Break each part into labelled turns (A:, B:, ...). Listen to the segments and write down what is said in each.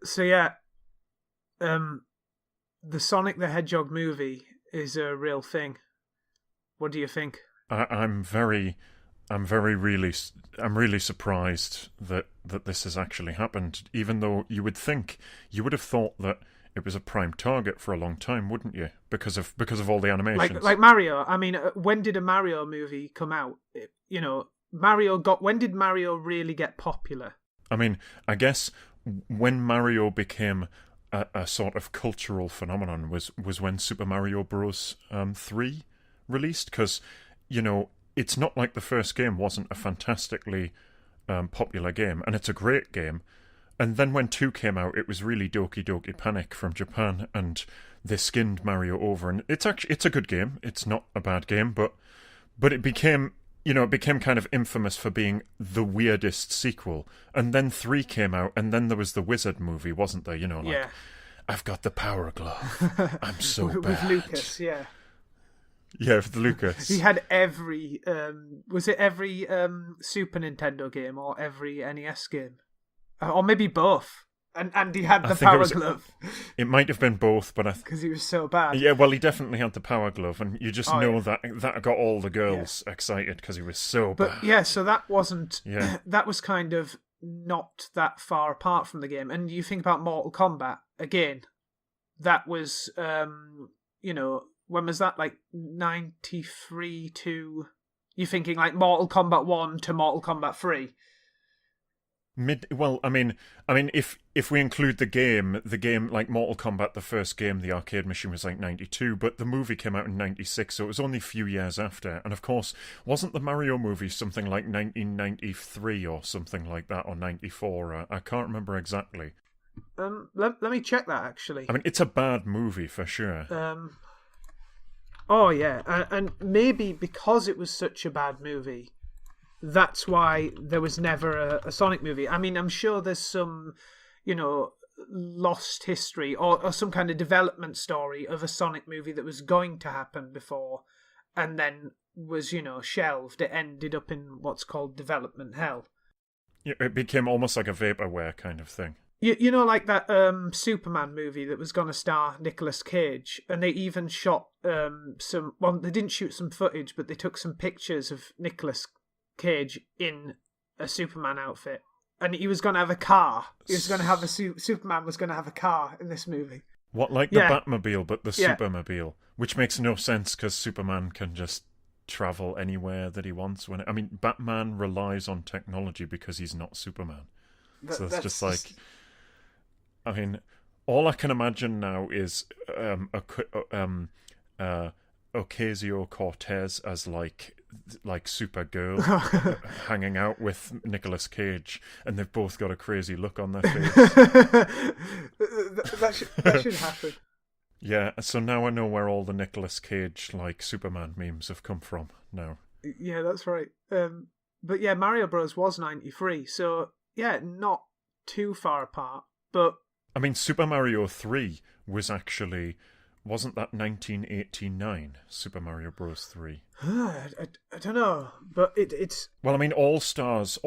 A: So yeah, um, the Sonic the Hedgehog movie is a real thing. What do you think?
B: I'm very, I'm very really, I'm really surprised that this has actually happened. Even though you would have thought that it was a prime target for a long time, wouldn't you? Because of all the animations.
A: Like Mario. I mean, when did a Mario movie come out? Mario got. When did Mario really get popular?
B: I mean, I guess when Mario became a sort of cultural phenomenon was when Super Mario Bros. 3 released, because it's not like the first game wasn't a fantastically popular game, and it's a great game. And then when 2 came out, it was really Doki Doki Panic from Japan, and they skinned Mario over. And it's a good game. It's not a bad game, but it became kind of infamous for being the weirdest sequel. And then 3 came out, and then there was the Wizard movie, wasn't there?
A: Yeah,
B: I've got the power glove. I'm so
A: with
B: bad.
A: Lucas. Yeah,
B: Yeah, with Lucas.
A: he had every. Was it every Super Nintendo game or every NES game, or maybe both? And he had
B: I
A: the
B: think
A: power glove
B: it might have been both, but
A: because he was so bad.
B: yeah, well, he definitely had the power glove, and you just know
A: Yeah.
B: that got all the girls excited because he was so
A: But
B: bad.
A: yeah, so that wasn't.
B: Yeah.
A: That was kind of not that far apart from the game. And you think about Mortal Kombat again. That was, when was that? Like 93 to. You're thinking like Mortal Kombat 1 to Mortal Kombat 3.
B: Well, I mean, if we include the game like Mortal Kombat, the first game, the arcade machine was like 92, but the movie came out in 96, so it was only a few years after. And of course, wasn't the Mario movie something like 1993 or something like that, or 94? I can't remember exactly.
A: Let me check that actually.
B: I mean, it's a bad movie for sure.
A: Oh yeah, and maybe because it was such a bad movie, that's why there was never a Sonic movie. I mean, I'm sure there's some, lost history or some kind of development story of a Sonic movie that was going to happen before and then was, shelved. It ended up in what's called development hell.
B: Yeah, it became almost like a vaporware kind of thing.
A: You know, like that Superman movie that was going to star Nicolas Cage, and they even shot some. Well, they didn't shoot some footage, but they took some pictures of Nicolas Cage in a Superman outfit, and he was going to have a car. He was going to have Superman was going to have a car in this movie.
B: What, like the Batmobile, but the Supermobile, which makes no sense because Superman can just travel anywhere that he wants. Batman relies on technology because he's not Superman. So it's just like, I mean, all I can imagine now is Ocasio-Cortez as like Supergirl hanging out with Nicolas Cage, and they've both got a crazy look on their face.
A: that should happen.
B: Yeah, so now I know where all the Nicolas Cage like Superman memes have come from now.
A: Yeah, that's right. But yeah, Mario Bros was 93, so yeah, not too far apart. But
B: I mean, Super Mario 3 wasn't that 1989, Super Mario Bros. 3?
A: I don't know, but it's...
B: Well, I mean, All Stars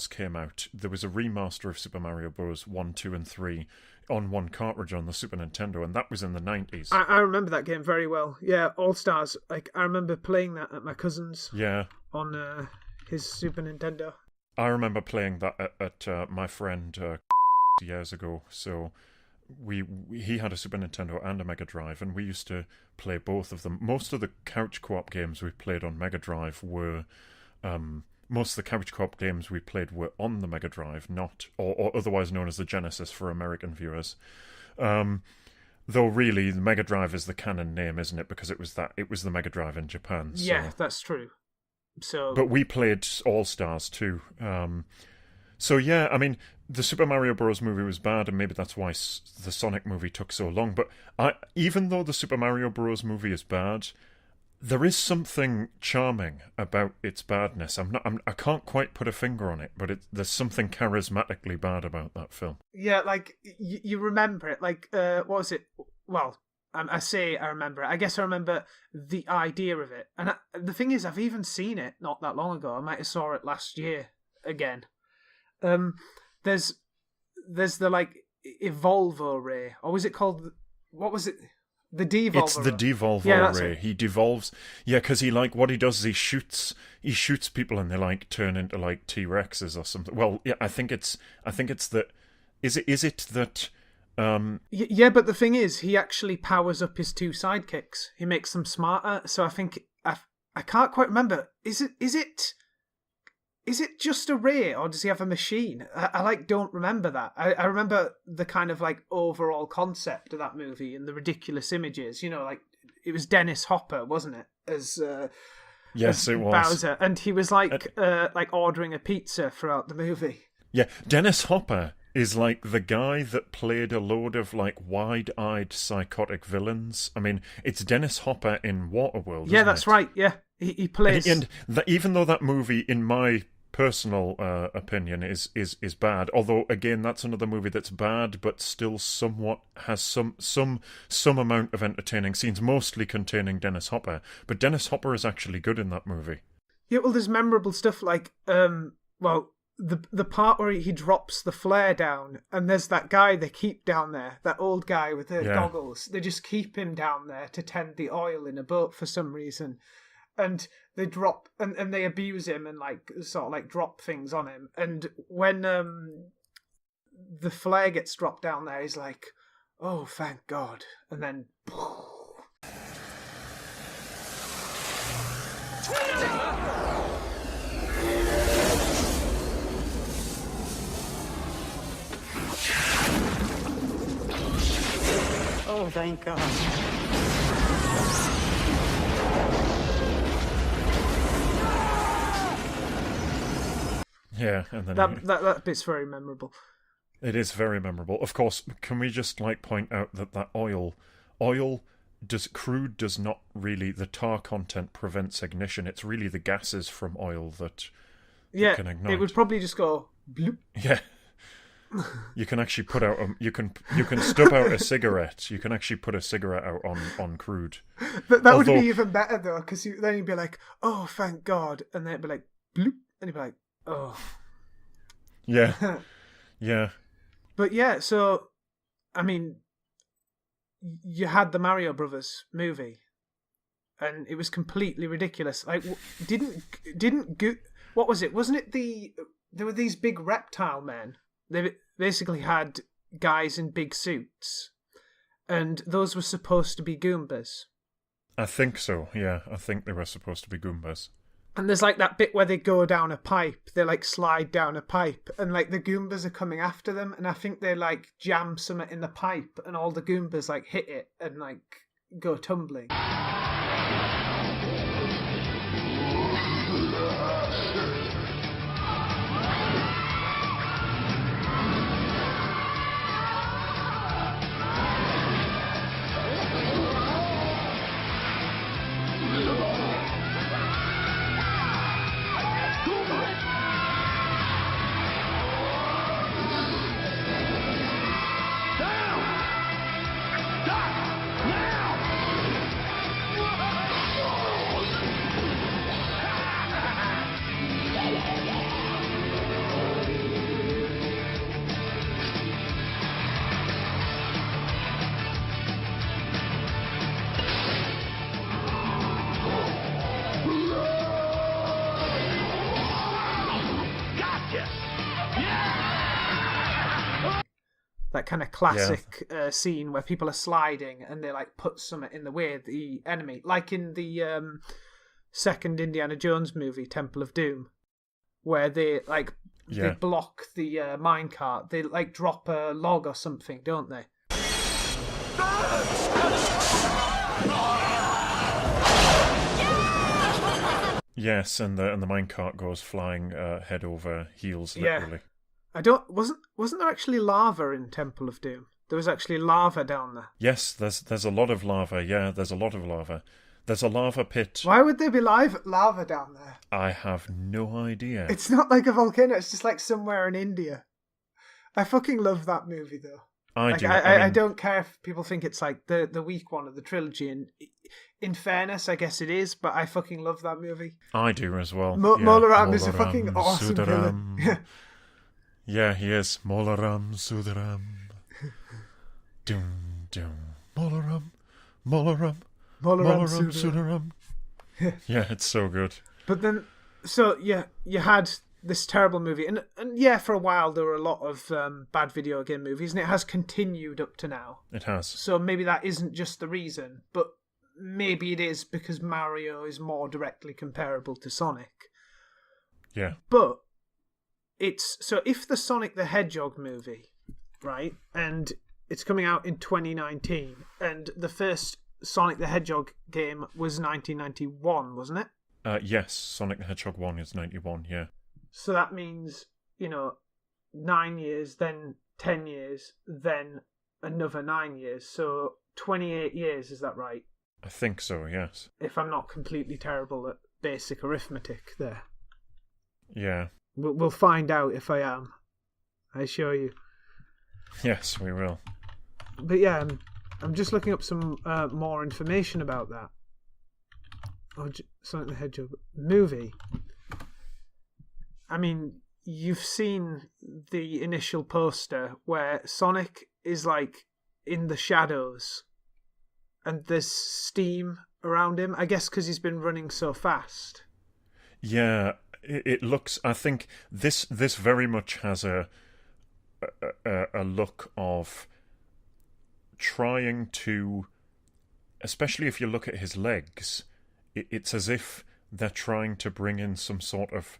B: came out. There was a remaster of Super Mario Bros. 1, 2, and 3 on one cartridge on the Super Nintendo, and that was in the 90s.
A: I remember that game very well. Yeah, All Stars. Like, I remember playing that at my cousin's.
B: Yeah.
A: On his Super Nintendo.
B: I remember playing that at my friend years ago. So he had a Super Nintendo and a Mega Drive, and we used to play both of them. Most of the couch co-op games we played on Mega Drive were on the Mega Drive, not or otherwise known as the Genesis for American viewers. Though really, the Mega Drive is the canon name, isn't it? Because it was the Mega Drive in Japan. So.
A: Yeah, that's true. So,
B: but we played All Stars too. So yeah, I mean, the Super Mario Bros. Movie was bad, and maybe that's why the Sonic movie took so long. But even though the Super Mario Bros. Movie is bad, there is something charming about its badness. I can't quite put a finger on it, but there's something charismatically bad about that film.
A: Yeah, like you remember it. Like, what was it? Well, I say I remember it. I guess I remember the idea of it. And the thing is, I've even seen it not that long ago. I might have saw it last year again. There's the like Evolvo Ray, or was it called? What was it? The Devolver.
B: It's the Devolver Ray. Right. He devolves. Yeah, because he what he does is he shoots people and they like turn into like T-Rexes or something. Well, yeah, I think it's that. Is it that?
A: Yeah, but the thing is, he actually powers up his 2 sidekicks. He makes them smarter. So I think I can't quite remember. Is it just a Ray, or does he have a machine? I don't remember that. I remember the kind of like overall concept of that movie and the ridiculous images. Like it was Dennis Hopper, wasn't it?
B: Yes, it was
A: Bowser, and he was like ordering a pizza throughout the movie.
B: Yeah, Dennis Hopper is like the guy that played a load of like wide-eyed psychotic villains. I mean, it's Dennis Hopper in Waterworld.
A: Yeah, that's right. Yeah, he plays.
B: And even though that movie, in my personal opinion, is bad. Although again, that's another movie that's bad, but still somewhat has some amount of entertaining scenes, mostly containing Dennis Hopper. But Dennis Hopper is actually good in that movie.
A: Yeah, well, there's memorable stuff like the part where he drops the flare down, and there's that guy they keep down there, that old guy with the goggles. They just keep him down there to tend the oil in a boat for some reason. And they drop and they abuse him and like sort of like drop things on him. And when the flare gets dropped down there, he's like, "Oh, thank God!" And then.
C: Oh, thank God.
B: Yeah, and then
A: that bit's very memorable.
B: It is very memorable. Of course, can we just like point out that crude does not really, the tar content prevents ignition. It's really the gases from oil that can ignite.
A: It would probably just go bloop.
B: Yeah. You can actually put out you can stub out a cigarette. You can actually put a cigarette out on crude.
A: That would be even better though, because then you'd be like, "Oh, thank God," and then it'd be like bloop, and you'd be like, "Oh."
B: Yeah. Yeah.
A: But yeah, so I mean, you had the Mario Brothers movie, and it was completely ridiculous. Like, what was it? Wasn't it there were these big reptile men? They basically had guys in big suits, and those were supposed to be Goombas.
B: I think so, yeah. I think they were supposed to be Goombas.
A: And there's like that bit where they go down a pipe, they like slide down a pipe, and like the Goombas are coming after them, and I think they like jam something in the pipe, and all the Goombas like hit it and like go tumbling. That kind of classic scene where people are sliding and they like put something in the way of the enemy, like in the second Indiana Jones movie, Temple of Doom, where they like they block the minecart. They like drop a log or something, don't they?
B: Yes, and the minecart goes flying head over heels, literally.
A: Wasn't there actually lava in Temple of Doom? There was actually lava down there.
B: Yes, there's a lot of lava. Yeah, there's a lot of lava. There's a lava pit.
A: Why would there be lava down there?
B: I have no idea.
A: It's not like a volcano. It's just like somewhere in India. I fucking love that movie though. I don't care if people think it's like the weak one of the trilogy, and in fairness, I guess it is, but I fucking love that movie.
B: I do as well.
A: Molaram is a fucking awesome villain.
B: Yeah, he is. Molaram Sudaram. Doom, doom. Molarum, Molarum,
A: Molaram
B: Molarum,
A: Sudaram.
B: Sudarum. Yeah, it's so good.
A: But then, so yeah, you had this terrible movie, and yeah, for a while there were a lot of bad video game movies, and it has continued up to now.
B: It has.
A: So maybe that isn't just the reason, but maybe it is because Mario is more directly comparable to Sonic.
B: Yeah.
A: But it's so if the Sonic the Hedgehog movie, right, and it's coming out in 2019, and the first Sonic the Hedgehog game was 1991, wasn't it?
B: Yes, Sonic the Hedgehog 1 is 91, yeah.
A: So that means, 9 years, then 10 years, then another 9 years. So 28 years, is that right?
B: I think so, yes.
A: If I'm not completely terrible at basic arithmetic there.
B: Yeah.
A: We'll find out if I am. I assure you.
B: Yes, we will.
A: But yeah, I'm just looking up some more information about that. Sonic the Hedgehog movie. I mean, you've seen the initial poster where Sonic is like in the shadows and there's steam around him. I guess because he's been running so fast.
B: Yeah, it looks. I think this very much has a look of trying to, especially if you look at his legs, it's as if they're trying to bring in some sort of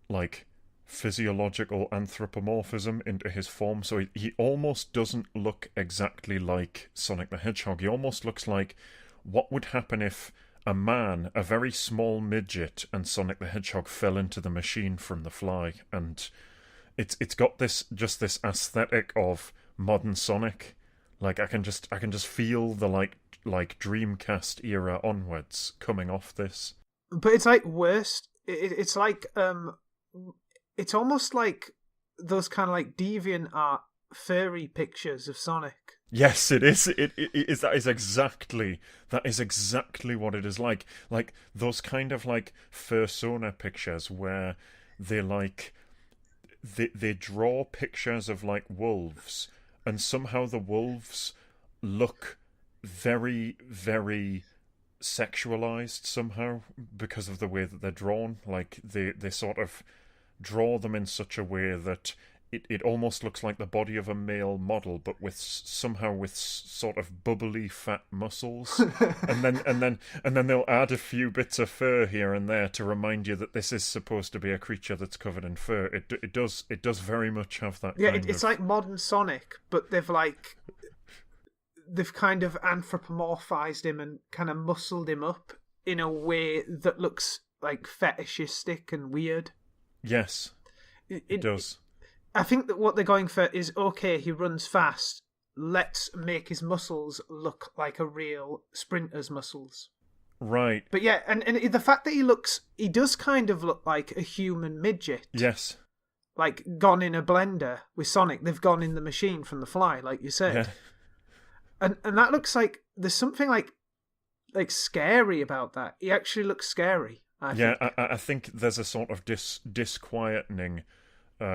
B: like physiological anthropomorphism into his form. So he almost doesn't look exactly like Sonic the Hedgehog. He almost looks like what would happen if a man, a very small midget, and Sonic the Hedgehog fell into the machine from The Fly. And it's got this aesthetic of modern Sonic. Like I can just feel the like Dreamcast era onwards coming off this.
A: But it's like worse. It's like it's almost like those kind of like deviant art furry pictures of Sonic.
B: Yes, it is. It is. That is exactly what it is like. Like those kind of like fursona pictures where they draw pictures of like wolves, and somehow the wolves look very, very sexualized somehow because of the way that they're drawn. Like they sort of draw them in such a way that it almost looks like the body of a male model, but with sort of bubbly fat muscles, and then they'll add a few bits of fur here and there to remind you that this is supposed to be a creature that's covered in fur. It does very much have that.
A: Yeah, it's like modern Sonic, but they've kind of anthropomorphized him and kind of muscled him up in a way that looks like fetishistic and weird.
B: Yes, it does.
A: I think that what they're going for is, okay, he runs fast, let's make his muscles look like a real sprinter's muscles.
B: Right.
A: But yeah, and the fact that he does kind of look like a human midget.
B: Yes.
A: Like gone in a blender with Sonic. They've gone in the machine from The Fly, like you said.
B: Yeah.
A: And that looks like there's something like scary about that. He actually looks scary. I think.
B: I think there's a sort of disquietening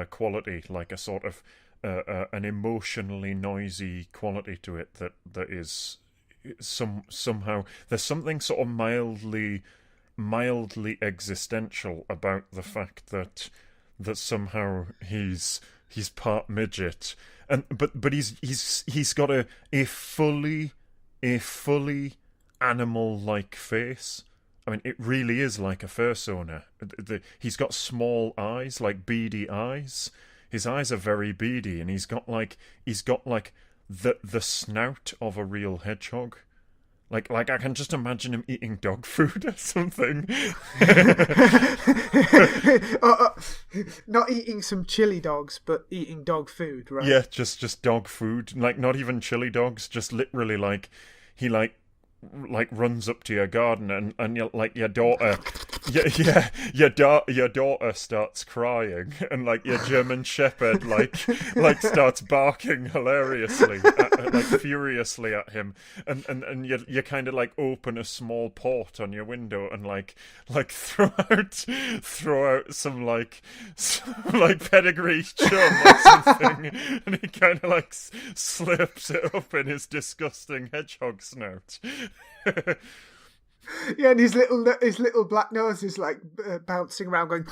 B: quality, like a sort of an emotionally noisy quality to it that is somehow there's something sort of mildly existential about the fact that somehow he's part midget, and but he's got a fully animal-like face. I mean, it really is like a fursona. He's got small eyes, like beady eyes. His eyes are very beady, and he's got like the snout of a real hedgehog. Like I can just imagine him eating dog food or something.
A: Not eating some chili dogs, but eating dog food, right?
B: Yeah, just dog food. Like not even chili dogs, just literally like he like runs up to your garden and you're like your daughter Your daughter starts crying, and like your German Shepherd like starts barking hilariously, like furiously at him, and you kind of like open a small port on your window and like throw out some like pedigree chum or something, and he kind of like slips it up in his disgusting hedgehog snout.
A: Yeah, and his little black nose is like bouncing around, going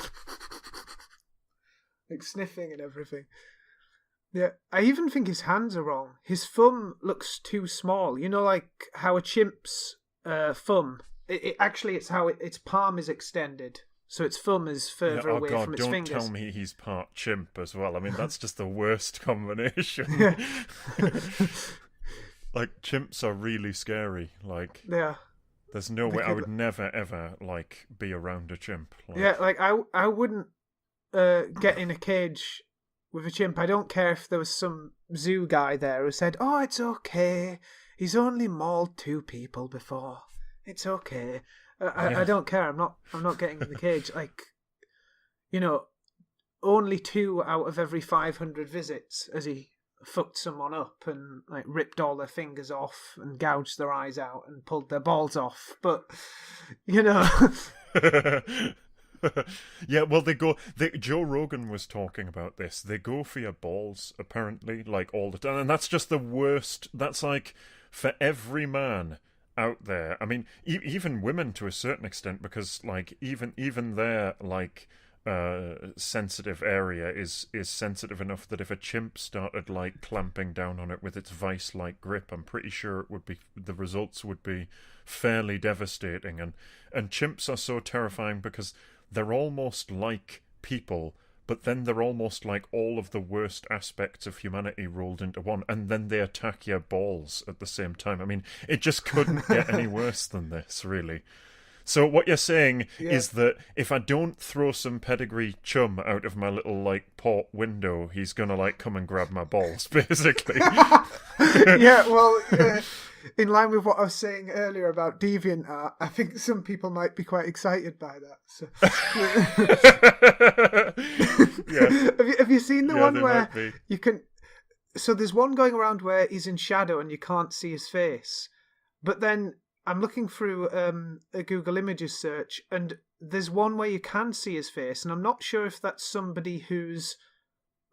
A: like sniffing and everything. Yeah, I even think his hands are wrong. His thumb looks too small. You know, like how a chimp's thumb. It's how its palm is extended, so its thumb is further away from its fingers.
B: Don't tell me he's part chimp as well. I mean, that's just the worst combination.
A: Yeah.
B: Like chimps are really scary. Like
A: yeah.
B: There's no way I would never ever like be around a chimp. Like...
A: Yeah, like I wouldn't get in a cage with a chimp. I don't care if there was some zoo guy there who said, "Oh, it's okay. He's only mauled 2 people before. It's okay." I don't care. I'm not getting in the cage. Like, you know, only 2 out of every 500 visits as he fucked someone up and like ripped all their fingers off and gouged their eyes out and pulled their balls off. But you know.
B: Yeah, well, Joe Rogan was talking about this. They go for your balls, apparently, like all the time, and that's just the worst. That's like for every man out there. I mean, even women to a certain extent, because like even their like sensitive area is sensitive enough that if a chimp started like clamping down on it with its vice-like grip, I'm pretty sure the results would be fairly devastating. And chimps are so terrifying because they're almost like people, but then they're almost like all of the worst aspects of humanity rolled into one, and then they attack your balls at the same time. I mean, it just couldn't get any worse than this, really. So what you're saying is that if I don't throw some pedigree chum out of my little like port window, he's gonna like come and grab my balls, basically.
A: Yeah, well, in line with what I was saying earlier about DeviantArt, I think some people might be quite excited by that. So.
B: Yeah.
A: Have you seen the one where you can? So there's one going around where he's in shadow and you can't see his face, but then I'm looking through a Google Images search, and there's one where you can see his face, and I'm not sure if that's somebody who's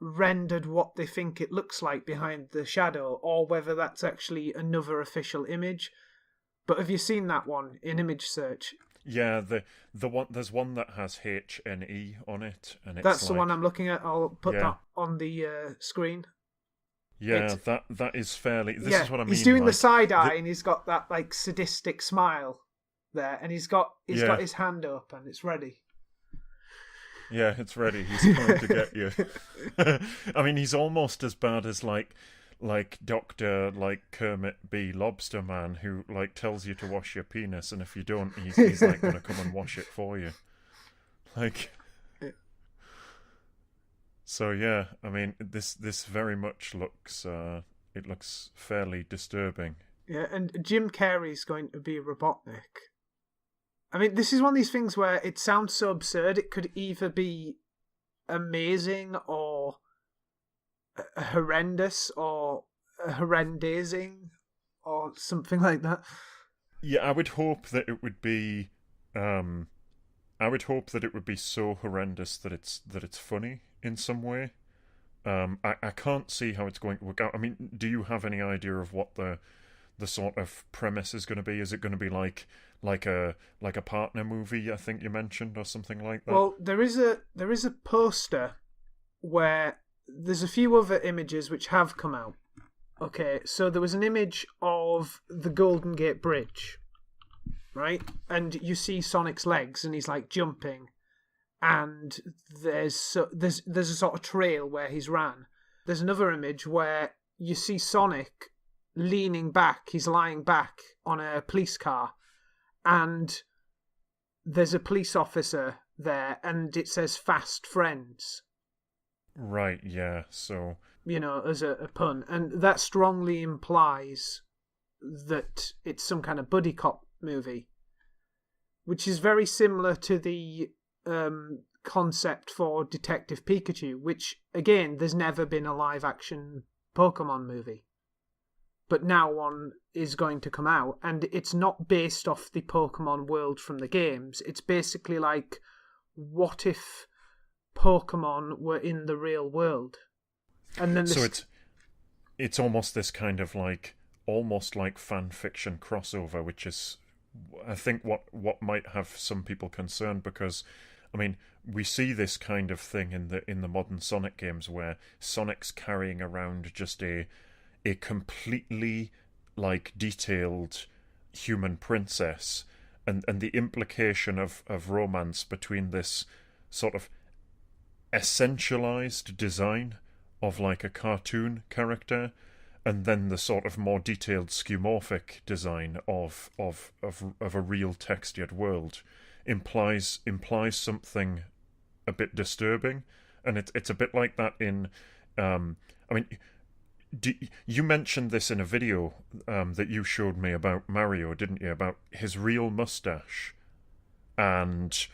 A: rendered what they think it looks like behind the shadow, or whether that's actually another official image. But have you seen that one in image search?
B: Yeah, the one there's one that has HNE on it, and it's
A: that's the one I'm looking at. I'll put that on the screen.
B: Yeah, that is fairly. This is what I mean.
A: He's doing the side eye, and he's got that like sadistic smile there, and he's got his hand up, and it's ready.
B: Yeah, it's ready. He's coming to get you. I mean, he's almost as bad as like Dr. like Kermit B. Lobster Man, who like tells you to wash your penis, and if you don't, he's like going to come and wash it for you. Like. So yeah, I mean, this very much looks it looks fairly disturbing.
A: Yeah, and Jim Carrey's going to be Robotnik. I mean, this is one of these things where it sounds so absurd. It could either be amazing or horrendous or horrendizing or something like that.
B: Yeah, I would hope that it would be. I would hope that it would be so horrendous that it's funny in some way. I can't see how it's going to work out. I mean, do you have any idea of what the sort of premise is going to be? Is it going to be like a partner movie, I think you mentioned, or something like that?
A: Well, there is a poster where there's a few other images which have come out. Okay, so there was an image of the Golden Gate Bridge, right? And you see Sonic's legs, and he's like jumping. And there's a sort of trail where he's ran. There's another image where you see Sonic leaning back. He's lying back on a police car, and there's a police officer there, and it says "Fast Friends."
B: Right. Yeah. So
A: as a pun, and that strongly implies that it's some kind of buddy cop movie. which is very similar to the concept for Detective Pikachu, which, again, there's never been a live-action Pokemon movie. But now one is going to come out, and it's not based off the Pokemon world from the games. It's basically like, what if Pokemon were in the real world? And then
B: so it's almost this kind of like, almost like fan fiction crossover, which is, I think, what might have some people concerned, because, I mean, we see this kind of thing in the modern Sonic games where Sonic's carrying around just a completely like detailed human princess, and the implication of romance between this sort of essentialized design of like a cartoon character and then the sort of more detailed skeuomorphic design of a real textured world implies something a bit disturbing. And it's a bit like that in I mean, you mentioned this in a video that you showed me about Mario, didn't you? About his real mustache, but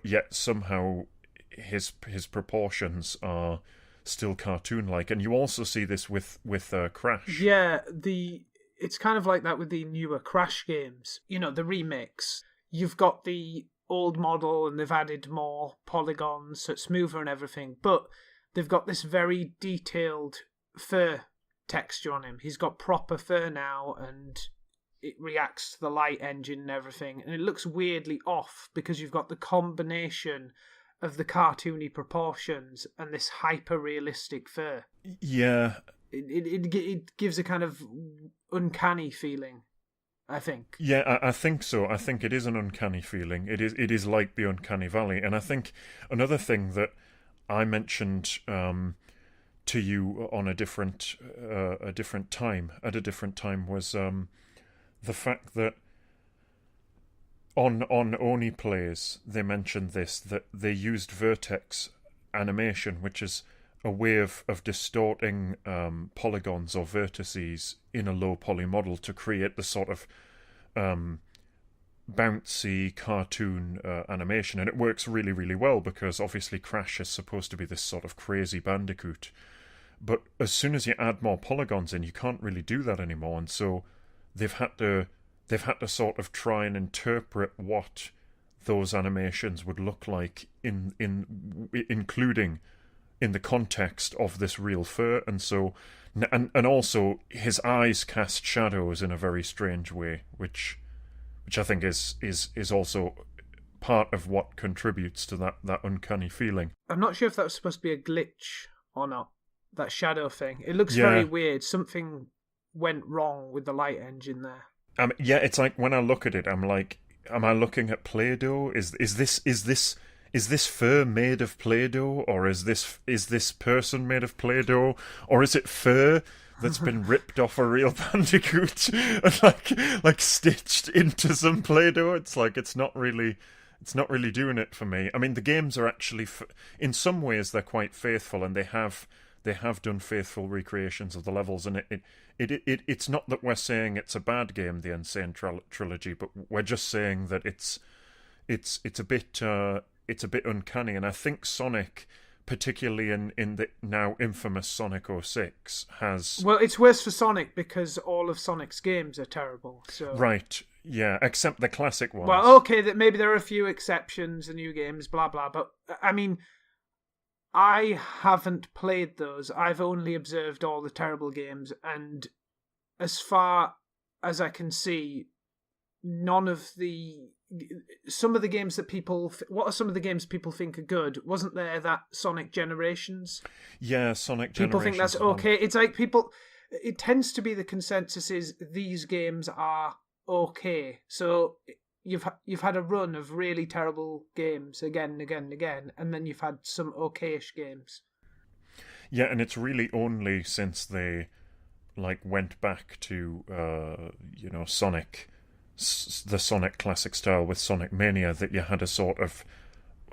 B: yet somehow his proportions are still cartoon-like. And you also see this with Crash.
A: Yeah, it's kind of like that with the newer Crash games. You know, the remakes. You've got the old model, and they've added more polygons, so it's smoother and everything, but they've got this very detailed fur texture on him. He's got proper fur now, and it reacts to the light engine and everything, and it looks weirdly off because you've got the combination of the cartoony proportions and this hyper-realistic fur.
B: Yeah.
A: It gives a kind of uncanny feeling, I think.
B: Yeah, I think so. I think it is an uncanny feeling. It is like the Uncanny Valley. And I think another thing that I mentioned to you on a different time was the fact that on Oni Plays they mentioned this, that they used vertex animation, which is a way of distorting polygons or vertices in a low poly model to create the sort of bouncy cartoon animation. And it works really, really well because obviously Crash is supposed to be this sort of crazy bandicoot. But as soon as you add more polygons in, you can't really do that anymore. And so they've had to sort of try and interpret what those animations would look like including in the context of this real fur. And so and also his eyes cast shadows in a very strange way, which I think is also part of what contributes to that uncanny feeling.
A: I'm not sure if that was supposed to be a glitch or not, that shadow thing. It looks very weird. Something went wrong with the light engine there.
B: Yeah, it's like when I look at it, I'm like, am I looking at Play-Doh? Is this fur made of Play-Doh, or is this person made of Play-Doh, or is it fur that's been ripped off a real bandicoot and like stitched into some Play-Doh? It's like it's not really doing it for me. I mean, the games are actually in some ways they're quite faithful, and they have done faithful recreations of the levels, and it's not that we're saying it's a bad game, the Insane Trilogy, but we're just saying that it's a bit uncanny. And I think Sonic, particularly in the now infamous Sonic 06, has...
A: Well, it's worse for Sonic because all of Sonic's games are terrible. So
B: right, yeah, except the classic ones.
A: Well, okay, that maybe there are a few exceptions, the new games, blah blah, but I mean, I haven't played those. I've only observed all the terrible games, and as far as I can see, some of the games that people... What are some of the games people think are good? Wasn't there that Sonic Generations?
B: Yeah, Sonic Generations.
A: People think that's okay. It's like people... It tends to be the consensus is these games are okay. So you've had a run of really terrible games again and again and again, and then you've had some okayish games.
B: Yeah, and it's really only since they went back to Sonic, the Sonic classic style with Sonic Mania, that you had a sort of,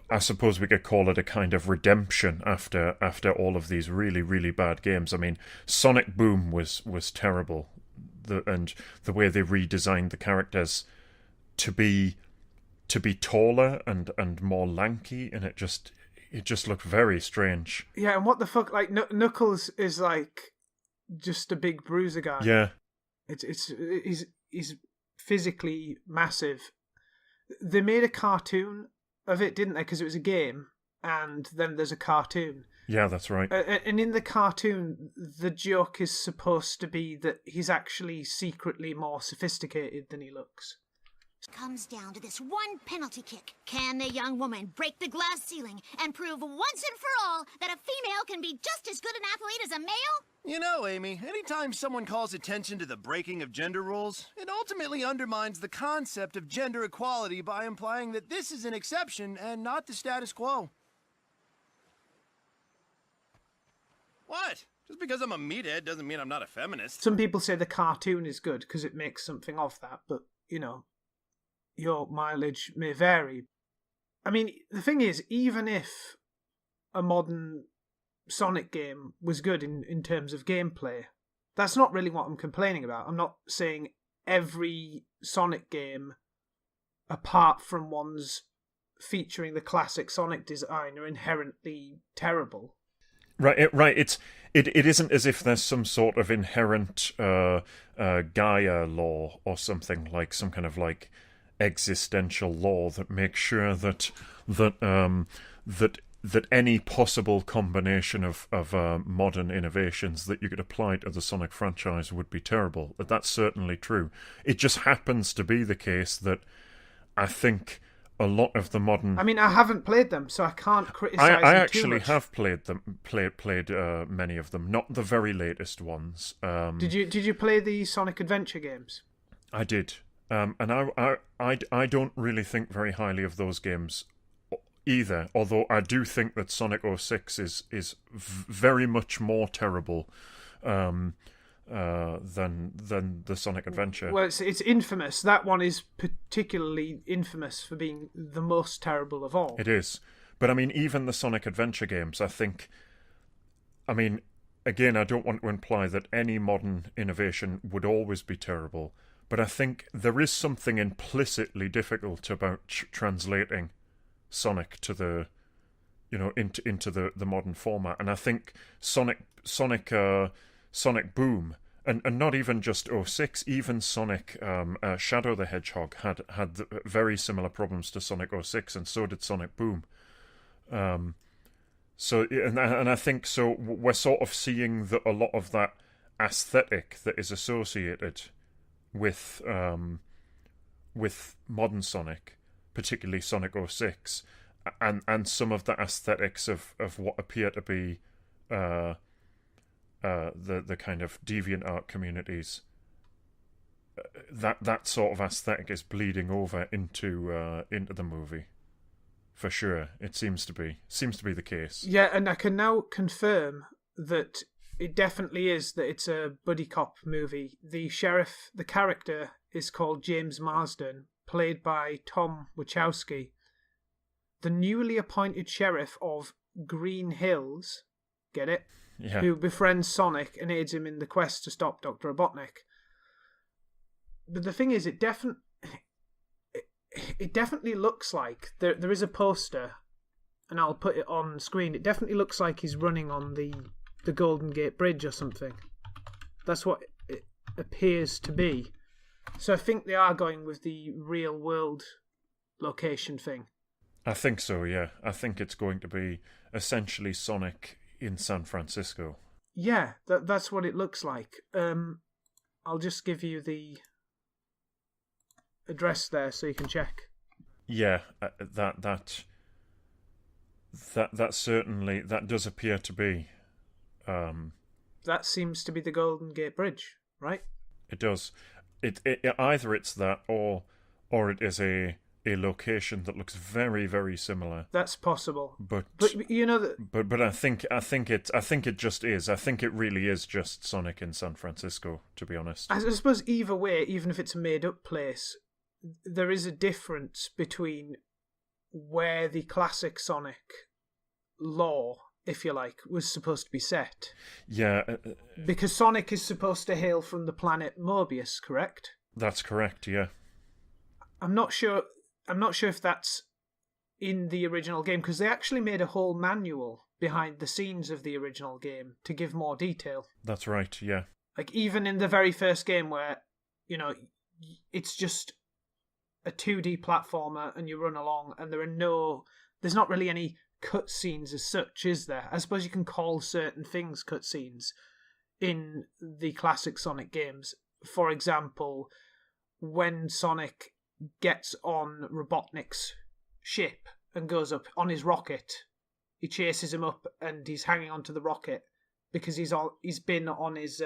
B: I suppose we could call it a kind of redemption after all of these really, really bad games. I mean, Sonic Boom was terrible. the way they redesigned the characters to be taller and more lanky, and it just looked very strange.
A: Yeah, and what the fuck? Like Knuckles is like just a big bruiser guy.
B: Yeah,
A: he's physically massive. They made a cartoon of it, didn't they? Because it was a game, and then there's a cartoon.
B: Yeah, that's right.
A: And in the cartoon, the joke is supposed to be that he's actually secretly more sophisticated than he looks.
C: Comes down to this one penalty kick. Can the young woman break the glass ceiling and prove once and for all that a female can be just as good an athlete as a male?
D: You know, Amy, anytime someone calls attention to the breaking of gender roles, it ultimately undermines the concept of gender equality by implying that this is an exception and not the status quo. What? Just because I'm a meathead doesn't mean I'm not a feminist.
A: Some people say the cartoon is good because it makes something of that, but, you know, your mileage may vary. I mean, the thing is, even if a modern Sonic game was good in terms of gameplay, that's not really what I'm complaining about. I'm not saying every Sonic game, apart from ones featuring the classic Sonic design, are inherently terrible.
B: Right. It isn't as if there's some sort of inherent Gaia law or something, like some kind of like existential law that makes sure that any possible combination of modern innovations that you could apply to the Sonic franchise would be terrible. That's certainly true. It just happens to be the case that I think a lot of the modern...
A: I mean, I haven't played them, so I can't criticise
B: I
A: them
B: actually
A: too much.
B: have played many of them, not the very latest ones.
A: Did you play the Sonic Adventure games?
B: I did. And I don't really think very highly of those games either, although I do think that Sonic 06 is very much more terrible than the Sonic Adventure.
A: Well, it's infamous. That one is particularly infamous for being the most terrible of all.
B: It is. But I mean, even the Sonic Adventure games, I mean, again, I don't want to imply that any modern innovation would always be terrible, but I think there is something implicitly difficult about translating Sonic to the, into the modern format. And I think Sonic Boom, and not even just 06, even Sonic Shadow the Hedgehog had very similar problems to Sonic 06, and so did Sonic Boom. So I think so we're sort of seeing that a lot of that aesthetic that is associated with modern Sonic, particularly Sonic 06, and some of the aesthetics of what appear to be the kind of DeviantArt communities, that sort of aesthetic is bleeding over into the movie. For sure, it seems to be the case.
A: Yeah, and I can now confirm that it definitely is, that it's a buddy cop movie. The sheriff, the character, is called James Marsden, played by Tom Wachowski, the newly appointed sheriff of Green Hills. Get it?
B: Yeah.
A: Who befriends Sonic and aids him in the quest to stop Dr. Robotnik. But the thing is, it definitely looks like there is a poster, and I'll put it on screen. It definitely looks like he's running on the Golden Gate Bridge or something. That's what it appears to be. So I think they are going with the real world location thing.
B: I think so, yeah. I think it's going to be essentially Sonic in San Francisco.
A: Yeah, that's what it looks like. I'll just give you the address there so you can check.
B: Yeah, that certainly, that does appear to be.
A: That seems to be the Golden Gate Bridge, right?
B: It does. It either it's that or it is a location that looks very, very similar.
A: That's possible.
B: But
A: you know that.
B: But I think it just is. I think it really is just Sonic in San Francisco, to be honest.
A: I suppose either way, even if it's a made up place, there is a difference between where the classic Sonic lore if you like, was supposed to be set.
B: Yeah.
A: Because Sonic is supposed to hail from the planet Mobius, correct?
B: That's correct, yeah.
A: I'm not sure if that's in the original game, because they actually made a whole manual behind the scenes of the original game to give more detail.
B: That's right, yeah.
A: Like, even in the very first game where, you know, it's just a 2D platformer and you run along and there's not really any cutscenes as such, is there? I suppose you can call certain things cutscenes in the classic Sonic games. For example, when Sonic gets on Robotnik's ship and goes up on his rocket, he chases him up and he's hanging onto the rocket because he's been on his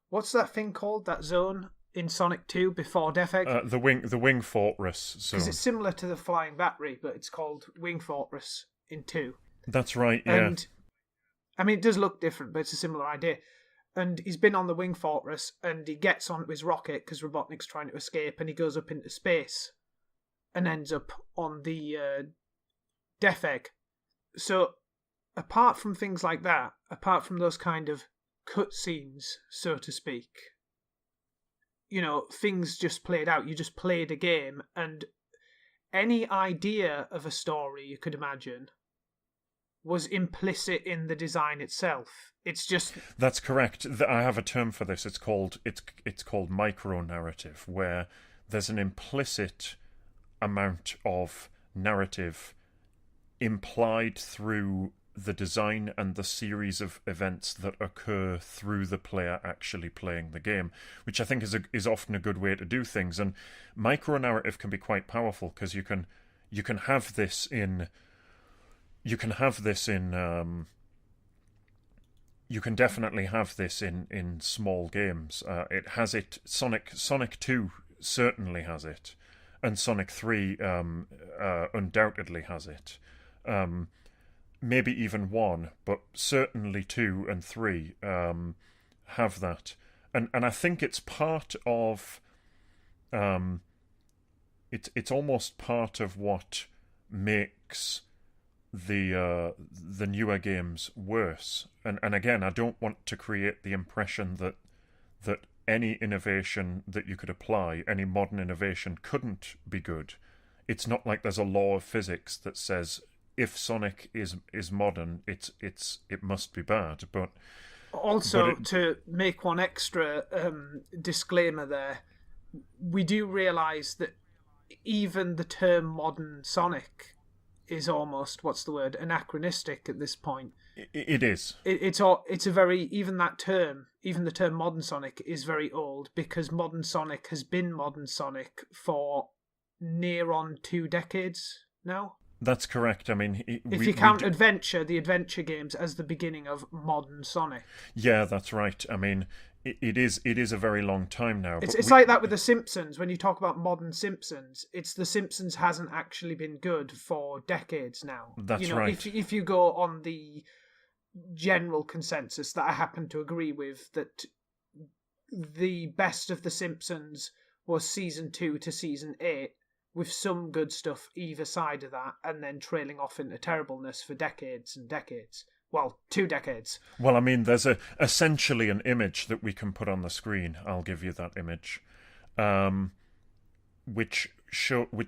A: what's that thing called, that zone in Sonic 2 before Death Egg?
B: The wing fortress zone.
A: Because it's similar to the flying battery, but it's called Wing Fortress in 2.
B: That's right, yeah.
A: And I mean, it does look different, but it's a similar idea. And he's been on the Wing Fortress and he gets onto his rocket because Robotnik's trying to escape, and he goes up into space and ends up on the Death Egg. So apart from things like that, apart from those kind of cutscenes, so to speak, you know, things just played out. You just played a game, and any idea of a story you could imagine was implicit in the design itself. It's just...
B: That's correct. I have a term for this. It's called micro-narrative, where there's an implicit amount of narrative implied through the design and the series of events that occur through the player actually playing the game, which I think is often a good way to do things. And micro-narrative can be quite powerful because you can have this in... You can definitely have this in small games. It has it. Sonic 2 certainly has it, and Sonic 3 undoubtedly has it. Maybe even 1, but certainly 2 and 3 have that. And I think it's part of... It's almost part of what makes the newer games worse. And again, I don't want to create the impression that any innovation that you could apply, any modern innovation, couldn't be good. It's not like there's a law of physics that says if Sonic is modern, it must be bad. But
A: also, to make one extra disclaimer there, we do realise that even the term modern Sonic is almost, what's the word, anachronistic at this point.
B: It is.
A: It's a very, even the term modern Sonic is very old, because modern Sonic has been modern Sonic for near on 2 decades now.
B: That's correct. I mean,
A: if you count the adventure games as the beginning of modern Sonic.
B: Yeah, that's right. I mean, it is a very long time now.
A: It's like that with The Simpsons. When you talk about modern Simpsons, it's The Simpsons hasn't actually been good for decades now.
B: That's right.
A: If you go on the general consensus that I happen to agree with, that the best of The Simpsons was season 2 to season 8, with some good stuff either side of that, and then trailing off into terribleness for decades and decades. Well, 2 decades.
B: Well, I mean, there's essentially an image that we can put on the screen. I'll give you that image, which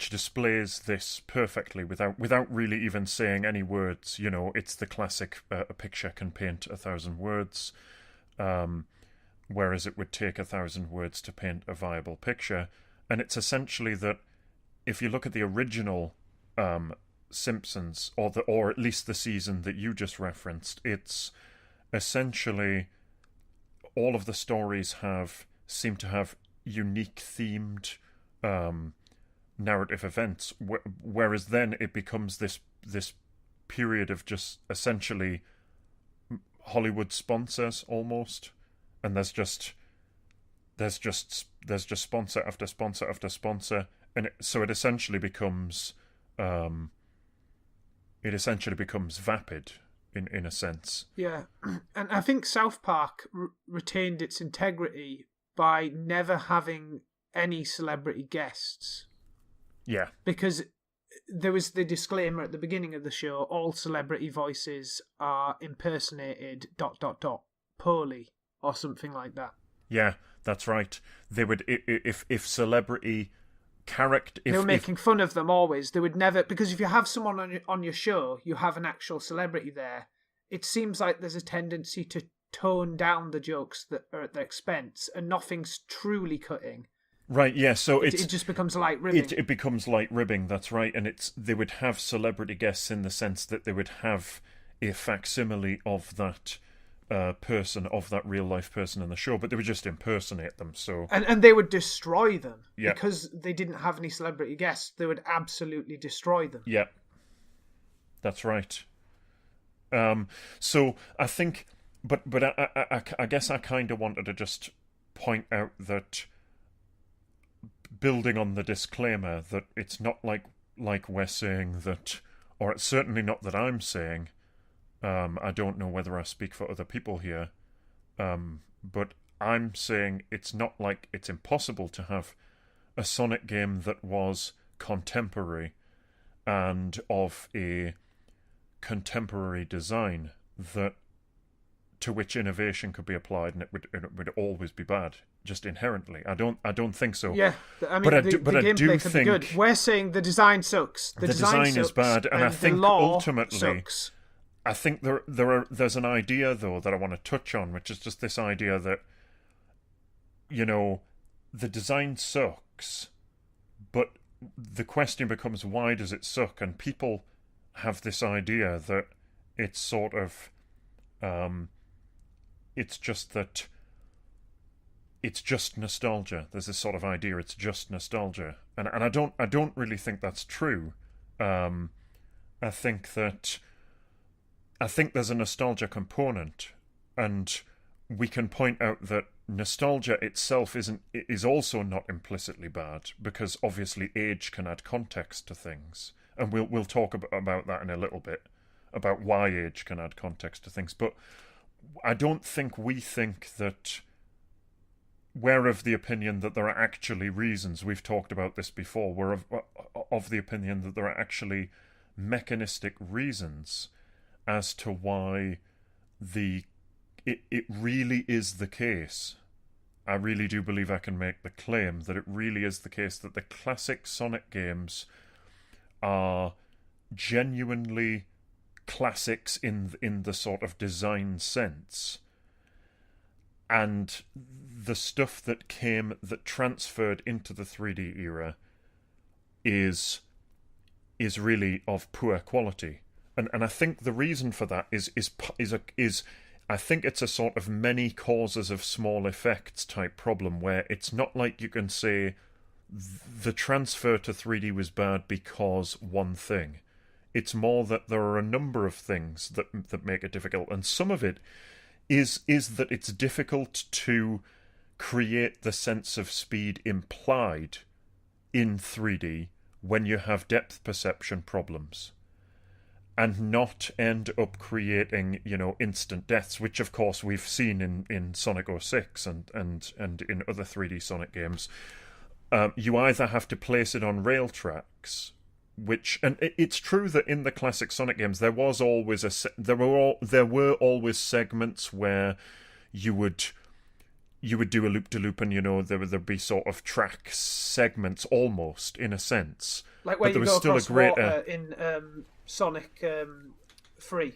B: displays this perfectly without really even saying any words. You know, it's the classic: a picture can paint 1,000 words, whereas it would take 1,000 words to paint a viable picture. And it's essentially that if you look at the original Simpsons, or at least the season that you just referenced, it's essentially all of the stories seem to have unique themed narrative events, whereas then it becomes this period of just essentially Hollywood sponsors almost, and there's just sponsor after sponsor after sponsor, and so it essentially becomes vapid in a sense.
A: Yeah, and I think South Park retained its integrity by never having any celebrity guests.
B: Yeah,
A: because there was the disclaimer at the beginning of the show: all celebrity voices are impersonated ... poorly, or something like that.
B: Yeah, that's right. They would, if celebrity character,
A: they were making fun of them always. They would never, because if you have someone on your show, you have an actual celebrity there. It seems like there's a tendency to tone down the jokes that are at their expense, and nothing's truly cutting.
B: Right, yeah, so
A: it just becomes light ribbing.
B: It becomes light ribbing, that's right, and they would have celebrity guests in the sense that they would have a facsimile of that person, of that real-life person in the show, but they would just impersonate them, so...
A: And they would destroy them.
B: Yeah.
A: Because they didn't have any celebrity guests, they would absolutely destroy them.
B: Yeah. That's right. So, I think... But I guess I kind of wanted to just point out that... building on the disclaimer that it's not like we're saying that, or it's certainly not that I'm saying, I don't know whether I speak for other people here, but I'm saying it's not like it's impossible to have a Sonic game that was contemporary and of a contemporary design that to which innovation could be applied, and it would always be bad, just inherently. I don't think so.
A: Yeah, I mean, the gameplay could be good. We're saying the design sucks. The design sucks,
B: is bad, and I think ultimately,
A: sucks.
B: I think there's an idea though that I want to touch on, which is just this idea that, you know, the design sucks, but the question becomes, why does it suck? And people have this idea that it's sort of it's just that it's just nostalgia. There's this sort of idea it's just nostalgia, and I don't really think that's true. I think there's a nostalgia component, and we can point out that nostalgia itself is also not implicitly bad, because obviously age can add context to things, and we'll talk about that in a little bit, about why age can add context to things. But I don't think we think that we're of the opinion that there are actually reasons. We've talked about this before. We're of the opinion that there are actually mechanistic reasons as to why it really is the case. I really do believe I can make the claim that it really is the case that the classic Sonic games are genuinely classics in the sort of design sense, and the stuff that transferred into the 3D era is really of poor quality, and I think the reason for that is I think it's a sort of many causes of small effects type problem, where it's not like you can say the transfer to 3D was bad because one thing. It's more that there are a number of things that make it difficult, and some of it is that it's difficult to create the sense of speed implied in 3D when you have depth perception problems, and not end up creating, you know, instant deaths, which of course we've seen in Sonic 06 and in other 3D Sonic games. You either have to place it on rail tracks, and it's true that in the classic Sonic games there was always there were always segments where you would do a loop-de-loop, and, you know, there'd be sort of track segments almost, in a sense,
A: like where you go across water in Sonic 3.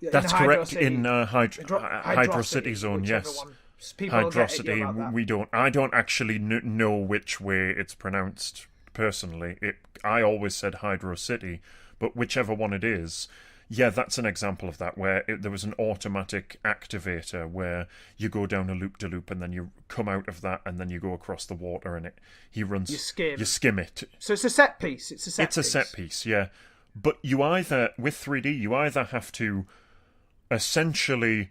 B: That's correct. In Hydro City Zone, yes. Hydrocity. I don't actually know which way it's pronounced personally. I always said Hydro City, but whichever one it is, yeah, that's an example of that, where there was an automatic activator where you go down a loop-de-loop and then you come out of that and then you go across the water, and you skim it.
A: So it's a set piece.
B: It's a set piece, yeah. But with 3D, you either have to essentially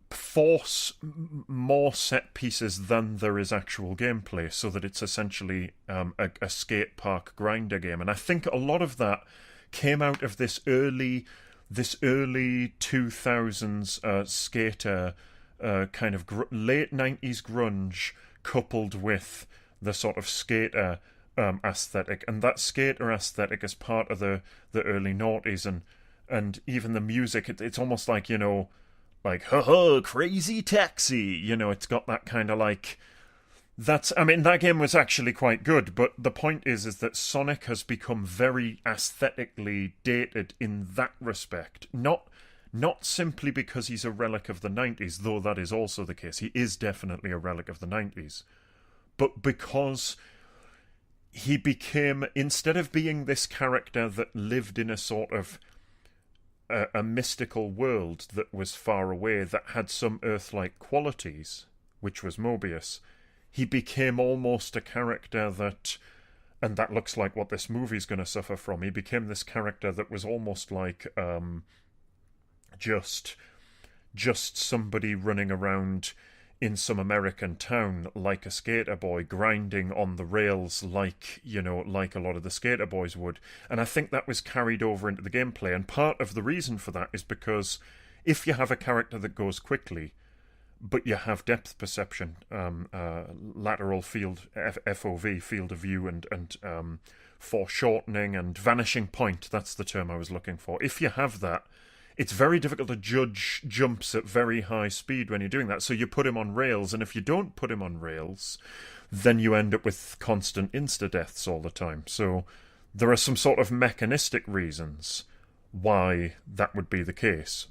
B: force more set pieces than there is actual gameplay, so that it's essentially a skate park grinder game. And I think a lot of that came out of this early 2000s skater kind of late 90s grunge, coupled with the sort of skater aesthetic, and that skater aesthetic is part of the early noughties, and even the music. It's almost like, you know, like ha ha, crazy taxi. You know, it's got that kind of like. I mean, that game was actually quite good, but the point is that Sonic has become very aesthetically dated in that respect. Not simply because he's a relic of the 90s, though that is also the case. He is definitely a relic of the 90s. But because he became, instead of being this character that lived in a sort of a mystical world that was far away, that had some Earth-like qualities, which was Mobius, he became almost a character that, and that looks like what this movie's going to suffer from, he became this character that was almost like just somebody running around in some American town like a skater boy, grinding on the rails like, you know, like a lot of the skater boys would. And I think that was carried over into the gameplay, and part of the reason for that is because if you have a character that goes quickly, but you have depth perception, lateral field, FOV, field of view, and foreshortening and vanishing point, that's the term I was looking for. If you have that, it's very difficult to judge jumps at very high speed when you're doing that. So you put him on rails, and if you don't put him on rails, then you end up with constant insta-deaths all the time. So there are some sort of mechanistic reasons why that would be the case.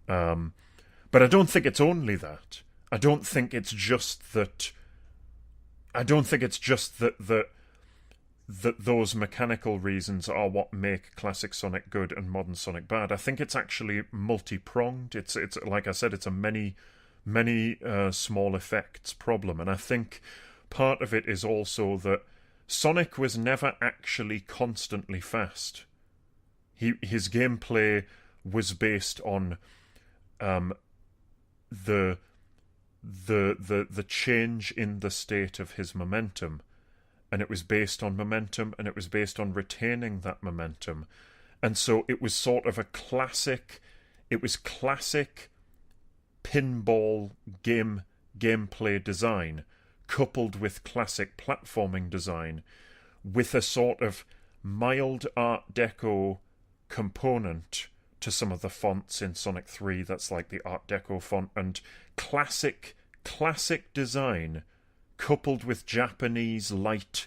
B: But I don't think it's only that. I don't think it's just that those mechanical reasons are what make classic Sonic good and modern Sonic bad. I think it's actually multi-pronged. It's like I said, it's a many small effects problem. And I think part of it is also that Sonic was never actually constantly fast. His gameplay was based on the change in the state of his momentum, and it was based on momentum, and it was based on retaining that momentum. And so it was sort of classic pinball gameplay design coupled with classic platforming design with a sort of mild Art Deco component to some of the fonts in Sonic 3, that's like the Art Deco font, and classic design coupled with Japanese light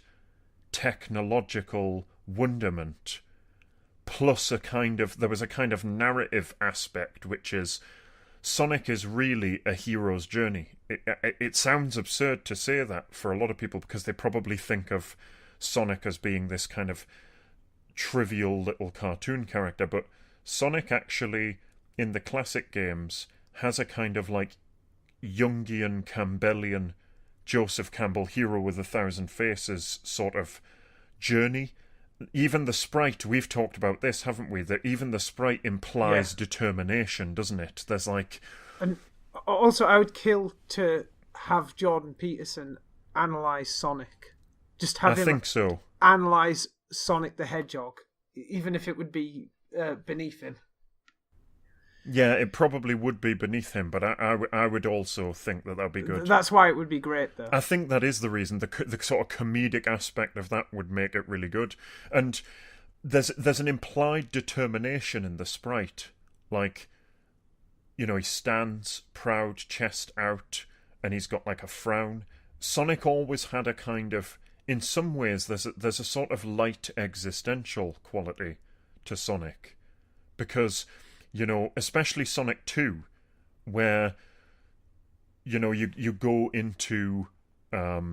B: technological wonderment, plus there was a kind of narrative aspect, which is Sonic is really a hero's journey. It sounds absurd to say that for a lot of people, because they probably think of Sonic as being this kind of trivial little cartoon character, but Sonic actually, in the classic games, has a kind of like Jungian, Campbellian, Joseph Campbell hero with 1,000 faces sort of journey. Even the sprite, we've talked about this, haven't we? That even the sprite implies determination, doesn't it? There's like...
A: And also, I would kill to have Jordan Peterson analyse Sonic. Just have him
B: think so.
A: Analyse Sonic the Hedgehog, even if it would be beneath him.
B: Yeah, it probably would be beneath him, but I would also think that would be good.
A: That's why it would be great, though.
B: I think that is the reason. The sort of comedic aspect of that would make it really good. And there's an implied determination in the sprite. Like, you know, he stands proud, chest out, and he's got like a frown. Sonic always had a kind of... In some ways, there's a sort of light existential quality to Sonic. Because... You know, especially Sonic 2, where, you know, you go into, you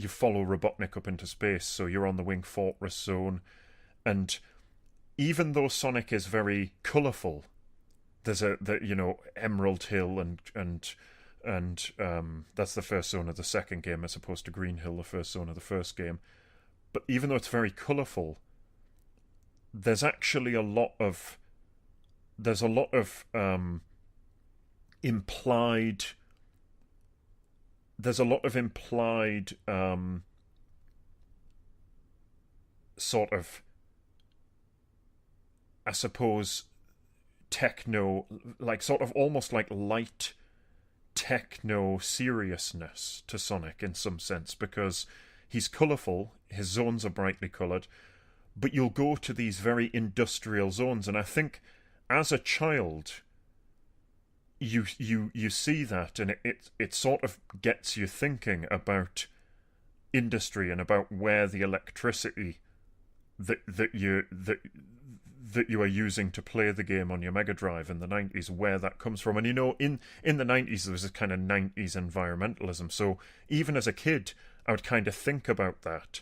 B: follow Robotnik up into space, so you're on the Wing Fortress zone, and even though Sonic is very colourful, there's Emerald Hill and that's the first zone of the second game as opposed to Green Hill, the first zone of the first game. But even though it's very colourful, there's actually a lot of implied sort of, I suppose, techno, like sort of almost like light techno seriousness to Sonic in some sense, because he's colourful, his zones are brightly coloured, but you'll go to these very industrial zones, and I think as a child you see that, and it sort of gets you thinking about industry and about where the electricity that you are using to play the game on your Mega Drive in the 90s, where that comes from. And in the 90s there was a kind of 90s environmentalism, so even as a kid I would kind of think about that.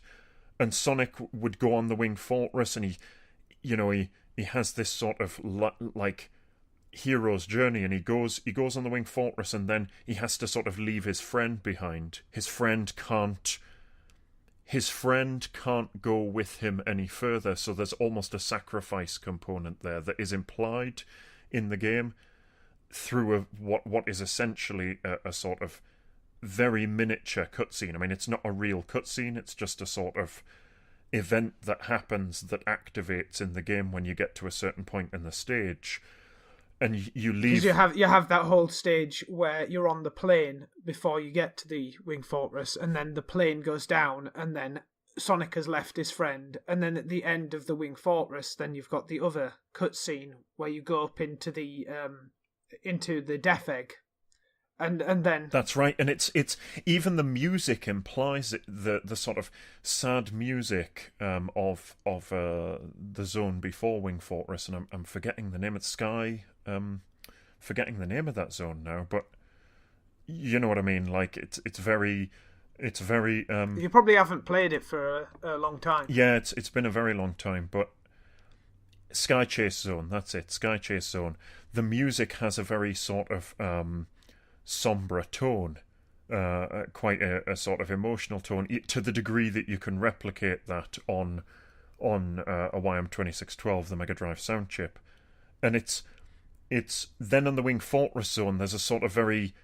B: And Sonic would go on the Winged Fortress, and he has this sort of like hero's journey, and he goes on the Winged Fortress, and then he has to sort of leave his friend behind. His friend can't go with him any further, so there's almost a sacrifice component there that is implied in the game through what is essentially a sort of very miniature cutscene. I mean, it's not a real cutscene, it's just a sort of event that happens that activates in the game when you get to a certain point in the stage. And you leave...
A: Because you have that whole stage where you're on the plane before you get to the Winged Fortress, and then the plane goes down, and then Sonic has left his friend, and then at the end of the Winged Fortress, then you've got the other cutscene where you go up into the Death Egg, and then...
B: That's right, and it's even the music implies it, the sort of sad music of the zone before Winged Fortress, and I'm forgetting the name. It's Sky. Forgetting the name of that zone now, but you know what I mean. Like it's very.
A: You probably haven't played it for a long time.
B: Yeah, it's been a very long time, but Sky Chase Zone. That's it, Sky Chase Zone. The music has a very sort of somber tone, quite a sort of emotional tone, to the degree that you can replicate that on a YM2612, the Mega Drive sound chip, and it's then on the Winged Fortress zone. There's a sort of very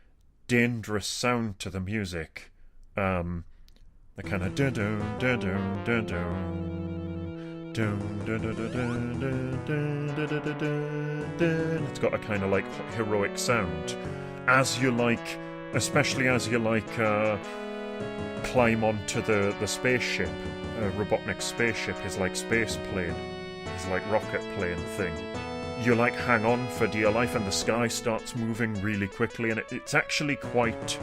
B: dangerous sound to the music, the kind of it's got a kind of like heroic sound as you like, especially as you like climb onto the spaceship, Robotnik's spaceship, his like space plane, his like rocket plane thing. You like hang on for dear life, and the sky starts moving really quickly, and it's actually quite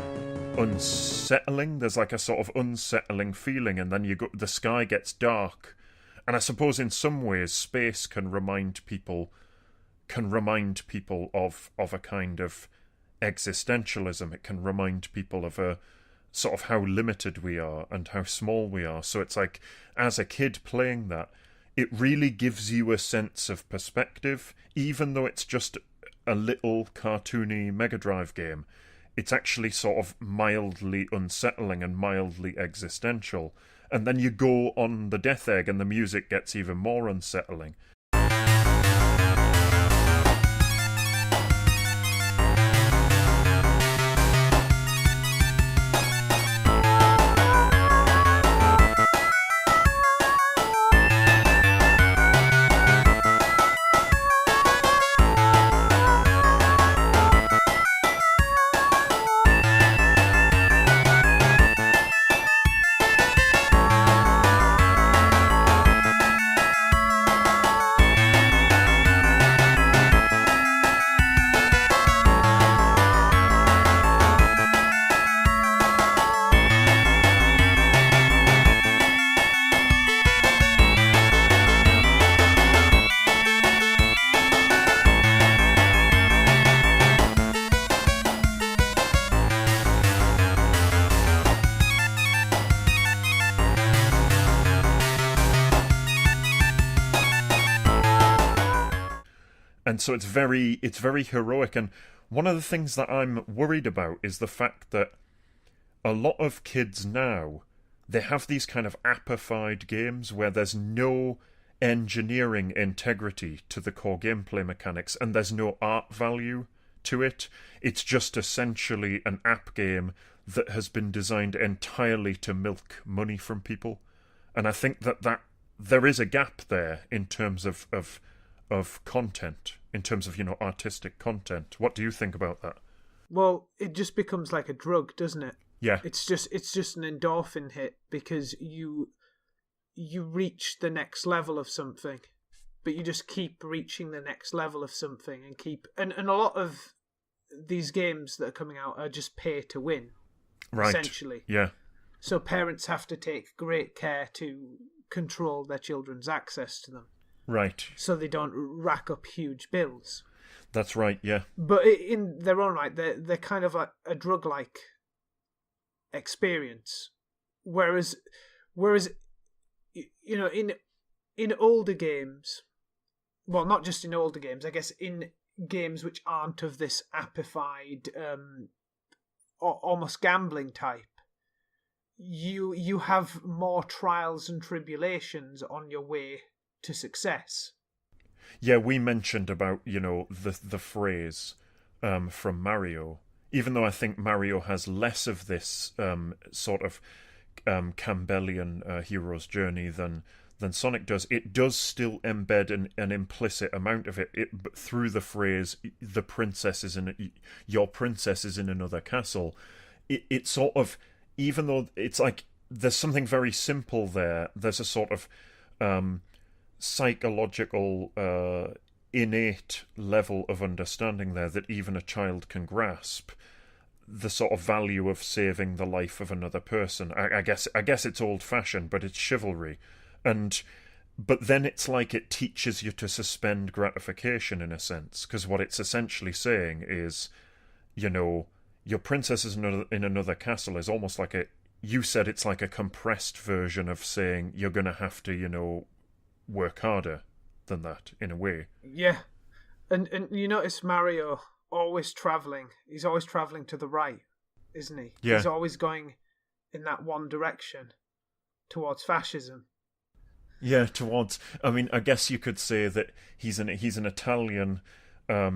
B: unsettling. There's like a sort of unsettling feeling, and then the sky gets dark. And I suppose in some ways space can remind people of a kind of existentialism. It can remind people of a sort of how limited we are and how small we are. So it's like, as a kid playing that, it really gives you a sense of perspective, even though it's just a little cartoony Mega Drive game. It's actually sort of mildly unsettling and mildly existential. And then you go on the Death Egg and the music gets even more unsettling. And so it's very heroic. And one of the things that I'm worried about is the fact that a lot of kids now, they have these kind of appified games where there's no engineering integrity to the core gameplay mechanics, and there's no art value to it. It's just essentially an app game that has been designed entirely to milk money from people. And I think that there is a gap there in terms of content, in terms of, artistic content. What do you think about that?
A: Well, it just becomes like a drug, doesn't it?
B: Yeah.
A: It's just an endorphin hit because you reach the next level of something, but you just keep reaching the next level of something and a lot of these games that are coming out are just pay to win,
B: Right.
A: essentially.
B: Yeah.
A: So parents have to take great care to control their children's access to them.
B: Right.
A: So they don't rack up huge bills.
B: That's right, yeah.
A: But in their own right, they're kind of like a drug-like experience. Whereas you know, in older games, well, not just in older games, I guess in games which aren't of this appified, almost gambling type, you have more trials and tribulations on your way to success.
B: Yeah, we mentioned about, the phrase from Mario. Even though I think Mario has less of this sort of Campbellian hero's journey than Sonic does, it does still embed an implicit amount of it through the phrase "the princess is in your princess is in another castle." It sort of, even though it's like there's something very simple there, there's a sort of psychological innate level of understanding there that even a child can grasp. The sort of value of saving the life of another person. I guess it's old-fashioned, but it's chivalry. But then it's like it teaches you to suspend gratification in a sense, because what it's essentially saying is, your princess is in another castle is almost like you said it's like a compressed version of saying you're going to have to, work harder than that, in a way.
A: Yeah. And you notice Mario always travelling. He's always travelling to the right, isn't he?
B: Yeah.
A: He's always going in that one direction, towards fascism.
B: Yeah, I mean, I guess you could say that he's an Italian. I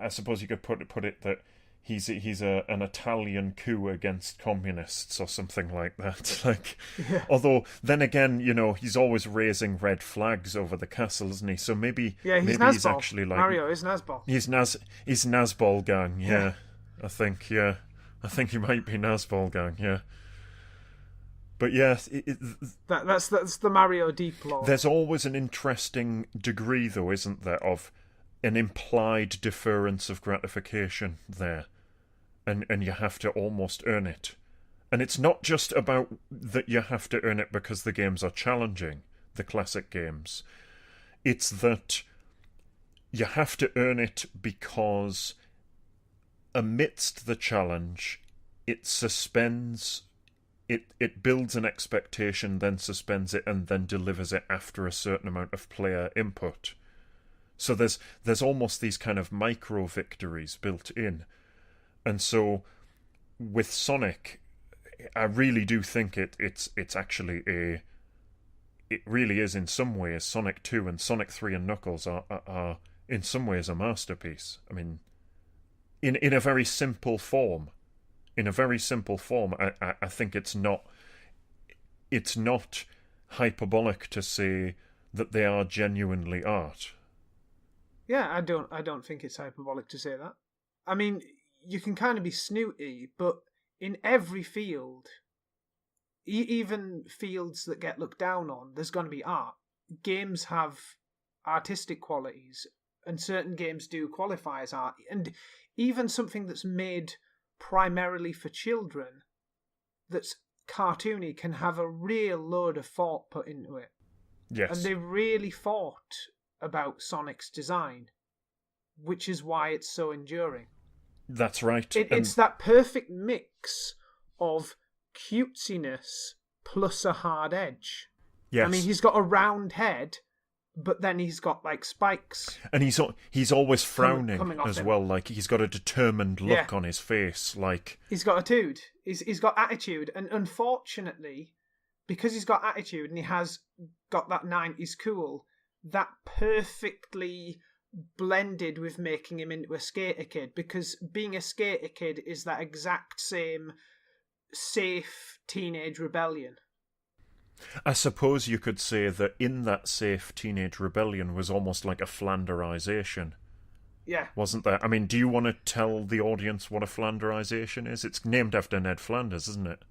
B: suppose you could put it that he's an Italian coup against communists or something like that. Like,
A: Yeah.
B: although then again, he's always raising red flags over the castle, isn't he? So maybe he's actually like
A: Mario is Nazbol.
B: He's Nazbol gang. Yeah, I think he might be Nazbol gang. Yeah. But yes,
A: that's the Mario deep lore.
B: There's always an interesting degree, though, isn't there, of an implied deference of gratification there, and you have to almost earn it. And it's not just about that you have to earn it because the games are challenging, the classic games. It's that you have to earn it because amidst the challenge, it suspends. It builds an expectation, then suspends it, and then delivers it after a certain amount of player input. So there's almost these kind of micro victories built in. And so with Sonic, I really do think it's actually it really is in some ways. Sonic 2 and Sonic 3 and Knuckles are in some ways a masterpiece. I mean, in a very simple form. In a very simple form, I think it's not hyperbolic to say that they are genuinely art.
A: Yeah, I don't think it's hyperbolic to say that. I mean, you can kind of be snooty, but in every field, even fields that get looked down on, there's going to be art. Games have artistic qualities, and certain games do qualify as art. And even something that's made primarily for children, that's cartoony, can have a real load of thought put into it.
B: Yes.
A: And they really thought about Sonic's design, which is why it's so enduring.
B: That's right.
A: It's that perfect mix of cutesiness plus a hard edge.
B: Yes.
A: I mean, he's got a round head, but then he's got like spikes.
B: And he's always frowning
A: coming off
B: as
A: him.
B: well. Like he's got a determined look on his face. Like
A: he's got attitude. He's got attitude, and unfortunately, because he's got attitude and he has got that 90s cool, that perfectly blended with making him into a skater kid. Because being a skater kid is that exact same safe teenage rebellion.
B: I suppose you could say that in that safe teenage rebellion was almost like a Flanderization.
A: Yeah.
B: Wasn't there? I mean, do you want to tell the audience what a Flanderization is? It's named after Ned Flanders, isn't it?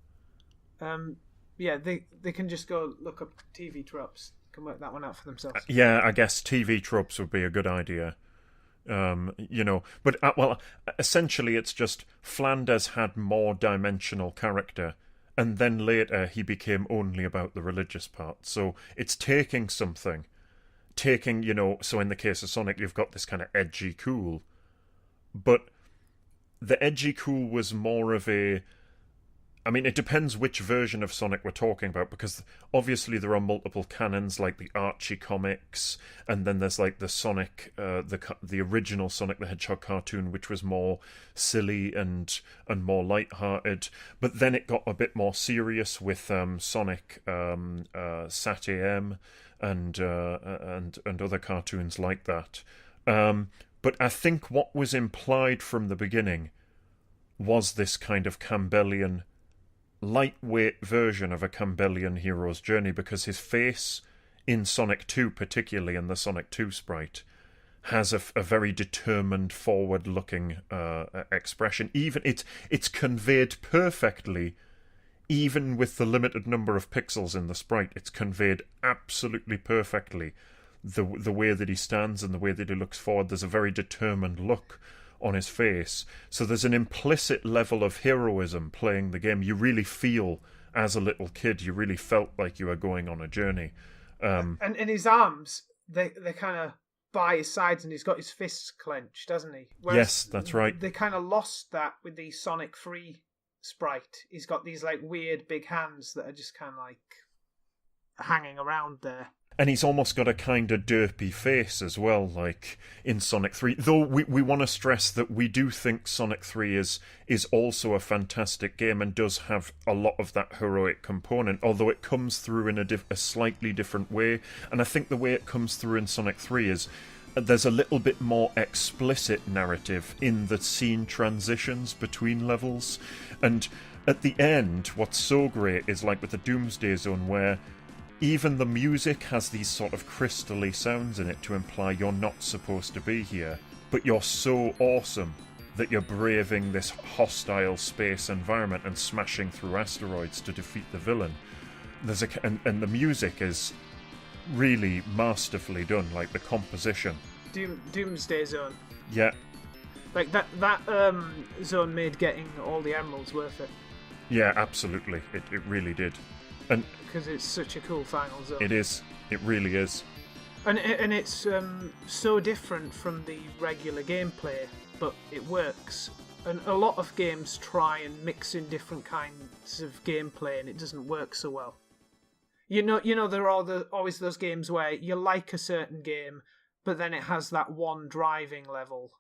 A: Yeah, they can just go look up TV tropes. Can work that one out for themselves.
B: Yeah, I guess TV tropes would be a good idea. But well, essentially it's just Flanders had more dimensional character, and then later he became only about the religious part. So it's taking something, so in the case of Sonic, you've got this kind of edgy cool, but the edgy cool was more of it depends which version of Sonic we're talking about, because obviously there are multiple canons, like the Archie comics, and then there's like the Sonic, the original Sonic the Hedgehog cartoon, which was more silly and more light-hearted. But then it got a bit more serious with Sonic Sat AM and other cartoons like that. But I think what was implied from the beginning was this kind of Campbellian, lightweight version of a Campbellian hero's journey, because his face in Sonic 2, particularly in the Sonic 2 sprite, has a very determined, forward-looking expression. Even it's conveyed perfectly, even with the limited number of pixels in the sprite. It's conveyed absolutely perfectly. The way that he stands and the way that he looks forward, there's a very determined look on his face. So there's an implicit level of heroism playing the game. You really feel, as a little kid, you really felt like you were going on a journey.
A: And his arms, they kind of by his sides, and he's got his fists clenched, doesn't he? Whereas
B: yes, that's right.
A: They kind of lost that with the Sonic 3 sprite. He's got these like weird big hands that are just kind of like hanging around there.
B: And he's almost got a kind of derpy face as well, like in Sonic 3. Though we want to stress that we do think Sonic 3 is also a fantastic game and does have a lot of that heroic component, although it comes through in a slightly different way. And I think the way it comes through in Sonic 3 is there's a little bit more explicit narrative in the scene transitions between levels. And at the end, what's so great is like with the Doomsday Zone, where even the music has these sort of crystally sounds in it to imply you're not supposed to be here, but you're so awesome that you're braving this hostile space environment and smashing through asteroids to defeat the villain. And the music is really masterfully done, like the composition.
A: Doomsday Zone.
B: Yeah.
A: Like that zone made getting all the emeralds worth it.
B: Yeah, absolutely. It really did. And
A: because it's such a cool final zone.
B: It is. It really is.
A: And it's so different from the regular gameplay, but it works. And a lot of games try and mix in different kinds of gameplay, and it doesn't work so well. You know, there are always those games where you like a certain game, but then it has that one driving level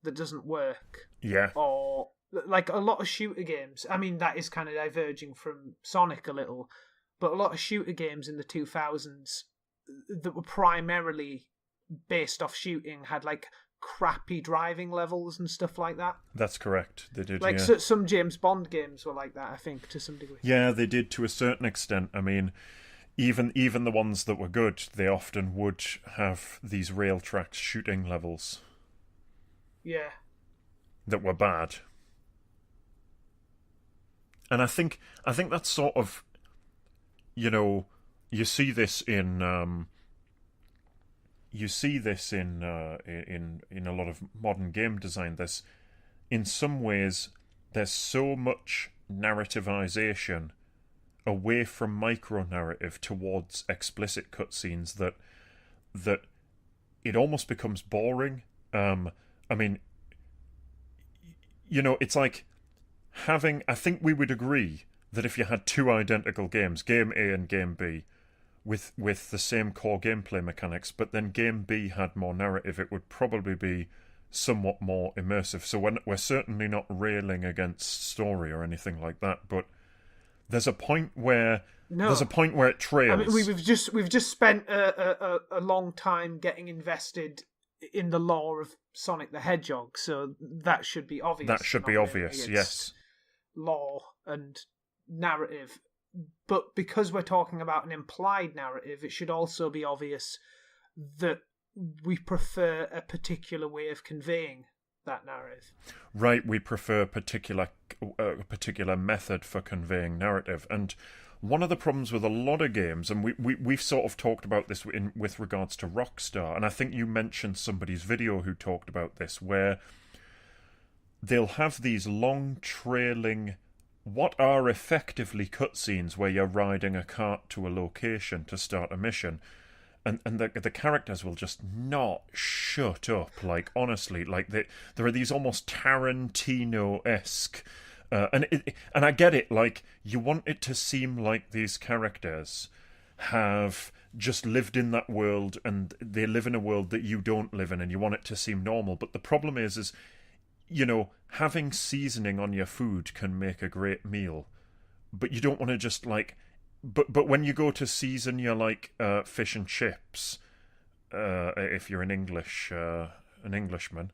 A: that doesn't work.
B: Yeah.
A: Or like a lot of shooter games. I mean, that is kind of diverging from Sonic a little, but a lot of shooter games in the 2000s that were primarily based off shooting had like crappy driving levels and stuff like that.
B: That's correct. They did.
A: Like
B: yeah.
A: some James Bond games were like that, I think, to some degree.
B: Yeah, they did to a certain extent. I mean, even the ones that were good, they often would have these rail tracks shooting levels.
A: Yeah.
B: That were bad. And I think that's sort of, you know, you see this in a lot of modern game design. In some ways, there's so much narrativization away from micro-narrative towards explicit cutscenes that it almost becomes boring. I mean, you know, it's like I think we would agree that if you had two identical games, Game A and Game B, with the same core gameplay mechanics, but then Game B had more narrative, it would probably be somewhat more immersive. So we're certainly not railing against story or anything like that, but there's a point where it trails.
A: I mean, we've just spent a long time getting invested in the lore of Sonic the Hedgehog, so that should be obvious.
B: That should be obvious, yes.
A: Lore and narrative. But because we're talking about an implied narrative, it should also be obvious that we prefer a particular way of conveying that narrative.
B: Right, we prefer a particular method for conveying narrative. And one of the problems with a lot of games, and we've sort of talked about this with regards to Rockstar, and I think you mentioned somebody's video who talked about this, where they'll have these long trailing, what are effectively cutscenes where you're riding a cart to a location to start a mission, and the characters will just not shut up. Like, honestly, like there are these almost Tarantino-esque, and I get it. Like, you want it to seem like these characters have just lived in that world, and they live in a world that you don't live in, and you want it to seem normal. But the problem is, you know, having seasoning on your food can make a great meal, but you don't want to just like. But when you go to season your like fish and chips, if you're an Englishman,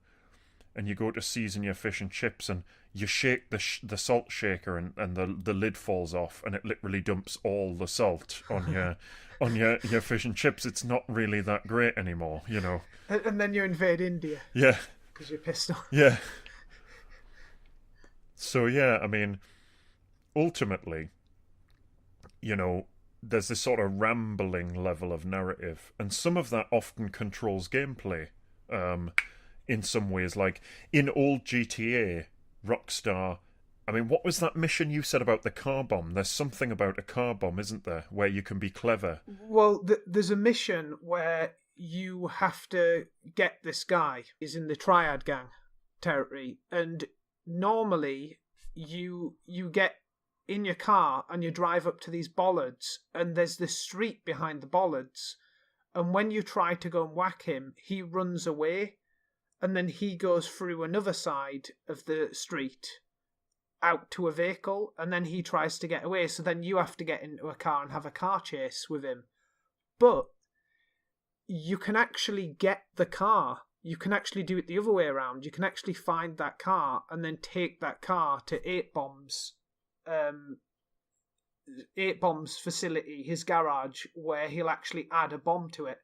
B: and you go to season your fish and chips, and you shake the salt shaker, and the lid falls off, and it literally dumps all the salt on your fish and chips. It's not really that great anymore, you know.
A: And then you invade India.
B: Yeah.
A: Because you're pissed off.
B: Yeah. So yeah, I mean, ultimately, you know, there's this sort of rambling level of narrative, and some of that often controls gameplay in some ways. Like in old GTA, Rockstar, I mean, what was that mission you said about the car bomb? There's something about a car bomb, isn't there, where you can be clever?
A: Well, there's a mission where you have to get this guy. He's in the Triad Gang territory, and normally you get in your car and you drive up to these bollards, and there's this street behind the bollards, and when you try to go and whack him, he runs away, and then he goes through another side of the street out to a vehicle, and then he tries to get away, so then you have to get into a car and have a car chase with him. But you can actually get the car. You can actually do it the other way around. You can actually find that car and then take that car to 8Bomb's facility, his garage, where he'll actually add a bomb to it,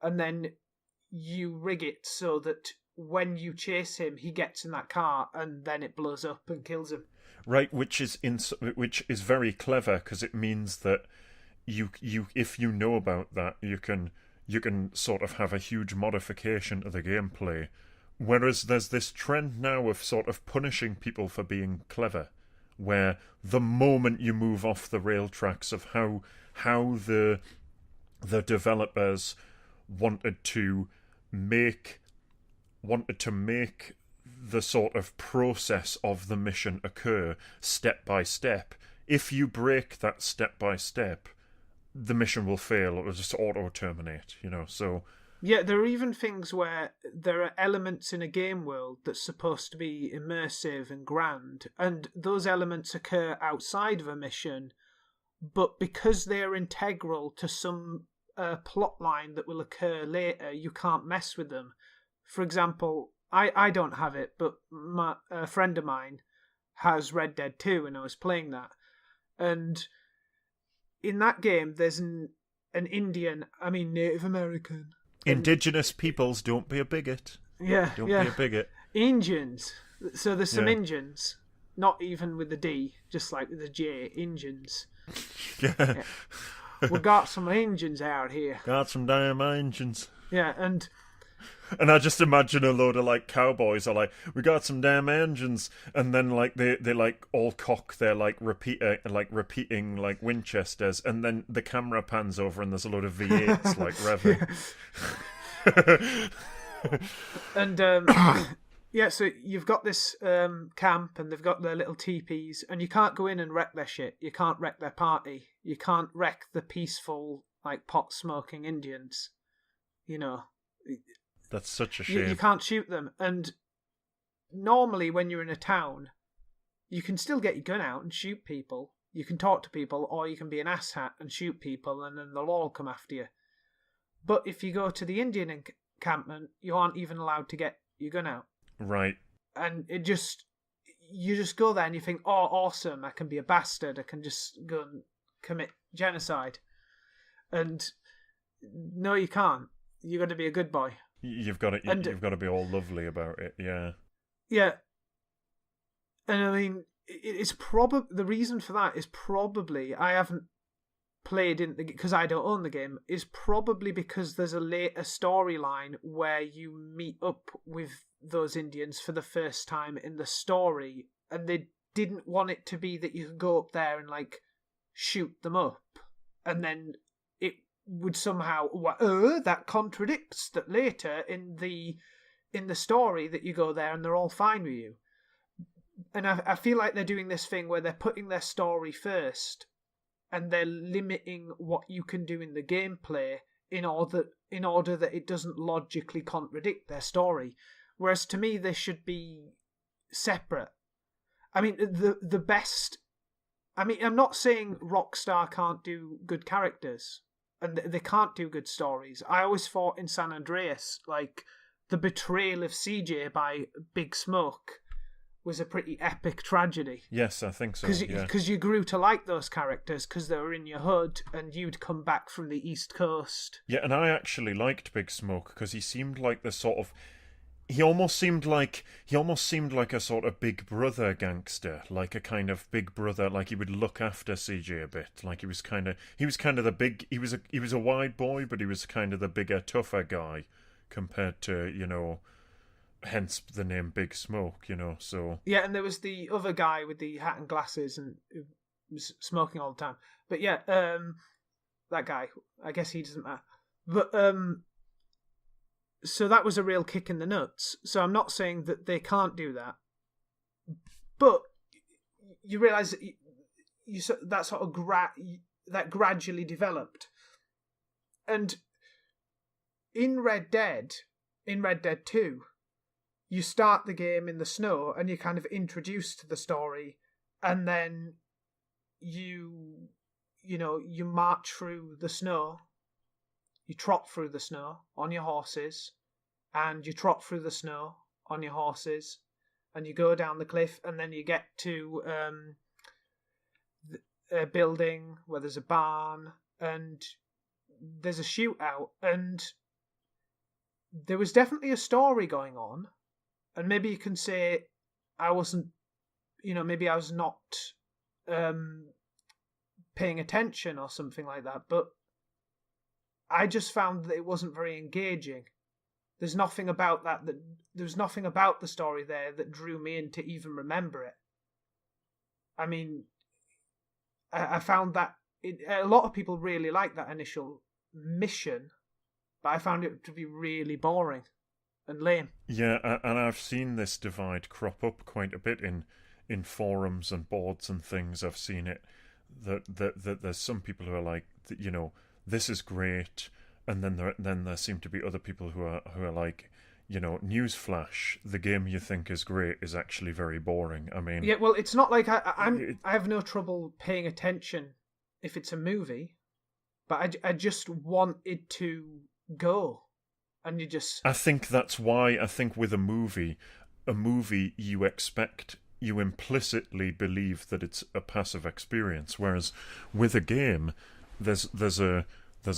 A: and then you rig it so that when you chase him, he gets in that car, and then it blows up and kills him.
B: Right, which is very clever, because it means that you if you know about that, you can sort of have a huge modification to the gameplay. Whereas there's this trend now of sort of punishing people for being clever, where the moment you move off the rail tracks of how the developers wanted to make the sort of process of the mission occur step by step, if you break that step by step, the mission will fail. It will just auto-terminate, you know, so...
A: Yeah, there are even things where there are elements in a game world that's supposed to be immersive and grand, and those elements occur outside of a mission, but because they're integral to some plot line that will occur later, you can't mess with them. For example, I don't have it, but a friend of mine has Red Dead 2, and I was playing that. And in that game, there's an Native American.
B: Indigenous peoples, don't be a bigot.
A: Yeah,
B: Don't be a bigot.
A: Indians. So there's some Indians, not even with the D, just like with the J, Indians. Yeah. We got some Indians out here.
B: Got some damn Indians.
A: Yeah, and
B: I just imagine a load of like cowboys are like, we got some damn engines, and then like they like all cock their like repeating like Winchesters, and then the camera pans over and there's a load of V8s like revving.
A: And yeah, so you've got this camp, and they've got their little teepees, and you can't go in and wreck their shit. You can't wreck their party. You can't wreck the peaceful like pot smoking Indians. You know.
B: That's such a shame.
A: You can't shoot them. And normally when you're in a town, you can still get your gun out and shoot people. You can talk to people, or you can be an asshat and shoot people, and then they'll all come after you. But if you go to the Indian encampment, you aren't even allowed to get your gun out.
B: Right.
A: And you just go there and you think, oh, awesome, I can be a bastard. I can just go and commit genocide. And no, you can't. you got to be a good boy.
B: You've got to be all lovely about it. Yeah.
A: Yeah. And I mean, it's probably the reason for that is probably I haven't played in the because I don't own the game is probably because there's a later storyline where you meet up with those Indians for the first time in the story, and they didn't want it to be that you could go up there and like shoot them up, and then it would somehow that contradicts that later in the story that you go there and they're all fine with you. And I feel like they're doing this thing where they're putting their story first and they're limiting what you can do in the gameplay in order that it doesn't logically contradict their story. Whereas to me, they should be separate. I mean, the best... I mean, I'm not saying Rockstar can't do good characters and they can't do good stories. I always thought in San Andreas, like, the betrayal of CJ by Big Smoke was a pretty epic tragedy.
B: Yes, I think so.
A: Because you grew to like those characters because they were in your hood and you'd come back from the East Coast.
B: Yeah, and I actually liked Big Smoke because he seemed like the sort of... He almost seemed like a sort of Big Brother gangster, like a kind of Big Brother, like he would look after CJ a bit, like he was kind of the big... He was a wide boy, but he was kind of the bigger, tougher guy compared to, you know... Hence the name Big Smoke, you know, so... Yeah,
A: and there was the other guy with the hat and glasses and who was smoking all the time. But yeah, that guy, I guess he doesn't matter. But, so that was a real kick in the nuts. So I'm not saying that they can't do that. But you realise that that sort of that gradually developed. And in Red Dead 2... you start the game in the snow and you're kind of introduced to the story, and then you march through the snow, you trot through the snow on your horses, and you trot through the snow on your horses, and you go down the cliff, and then you get to a building where there's a barn and there's a shootout, and there was definitely a story going on. And maybe you can say maybe I was not paying attention or something like that, but I just found that it wasn't very engaging. There's nothing about there's nothing about the story there that drew me in to even remember it. I mean, I found that a lot of people really like that initial mission, but I found it to be really boring and lame.
B: Yeah, and I've seen this divide crop up quite a bit in forums and boards and things. I've seen it that there's some people who are like, you know, this is great, and then there seem to be other people who are like, you know, newsflash, the game you think is great is actually very boring. I mean,
A: yeah, well, it's not like I have no trouble paying attention if it's a movie, but I just want it to go. And I
B: think that's why I think with a movie you implicitly believe that it's a passive experience, whereas with a game there's a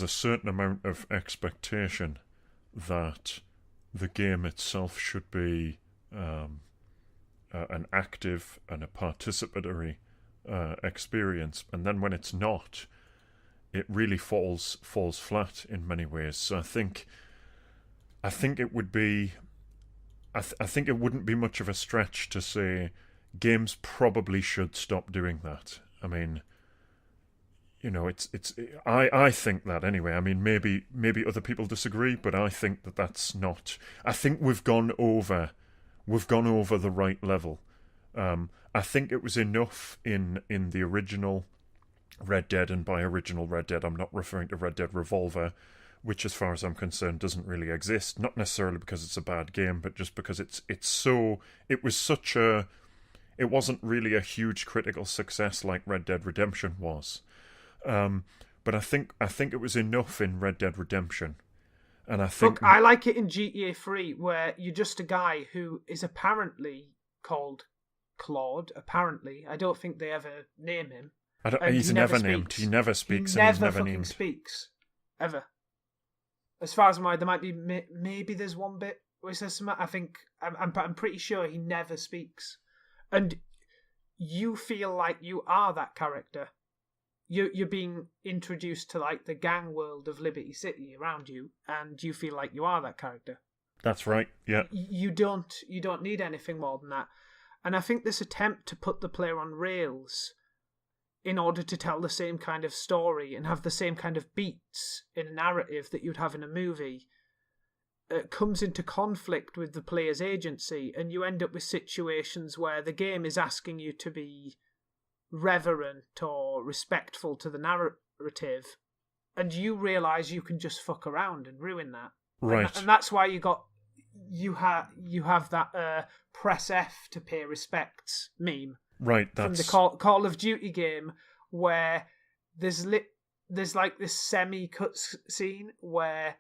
B: certain amount of expectation that the game itself should be an active and a participatory experience, and then when it's not, it really falls flat in many ways. So I think it would be... I think it wouldn't be much of a stretch to say games probably should stop doing that. I mean, you know, I think that anyway. I mean, maybe other people disagree, but I think that's not... I think we've gone over the right level. I think it was enough in the original Red Dead, and by original Red Dead, I'm not referring to Red Dead Revolver, which, as far as I'm concerned, doesn't really exist. Not necessarily because it's a bad game, but just because it wasn't really a huge critical success like Red Dead Redemption was. But I think it was enough in Red Dead Redemption, and I think...
A: Look, I like it in GTA 3, where you're just a guy who is apparently called Claude. Apparently, I don't think they ever name him.
B: He's never named. He never speaks. And he's never named.
A: Speaks ever. As far as I'm aware, there might be maybe there's one bit where he says something. I think I'm pretty sure he never speaks, and you feel like you are that character. You're being introduced to like the gang world of Liberty City around you, and you feel like you are that character.
B: That's right. Yeah.
A: You don't need anything more than that. And I think this attempt to put the player on rails in order to tell the same kind of story and have the same kind of beats in a narrative that you'd have in a movie comes into conflict with the player's agency, and you end up with situations where the game is asking you to be reverent or respectful to the narrative, and you realise you can just fuck around and ruin that.
B: Right.
A: And that's why you have that press F to pay respects meme.
B: Right,
A: From
B: that's...
A: the Call of Duty game, where there's like this semi-cut scene where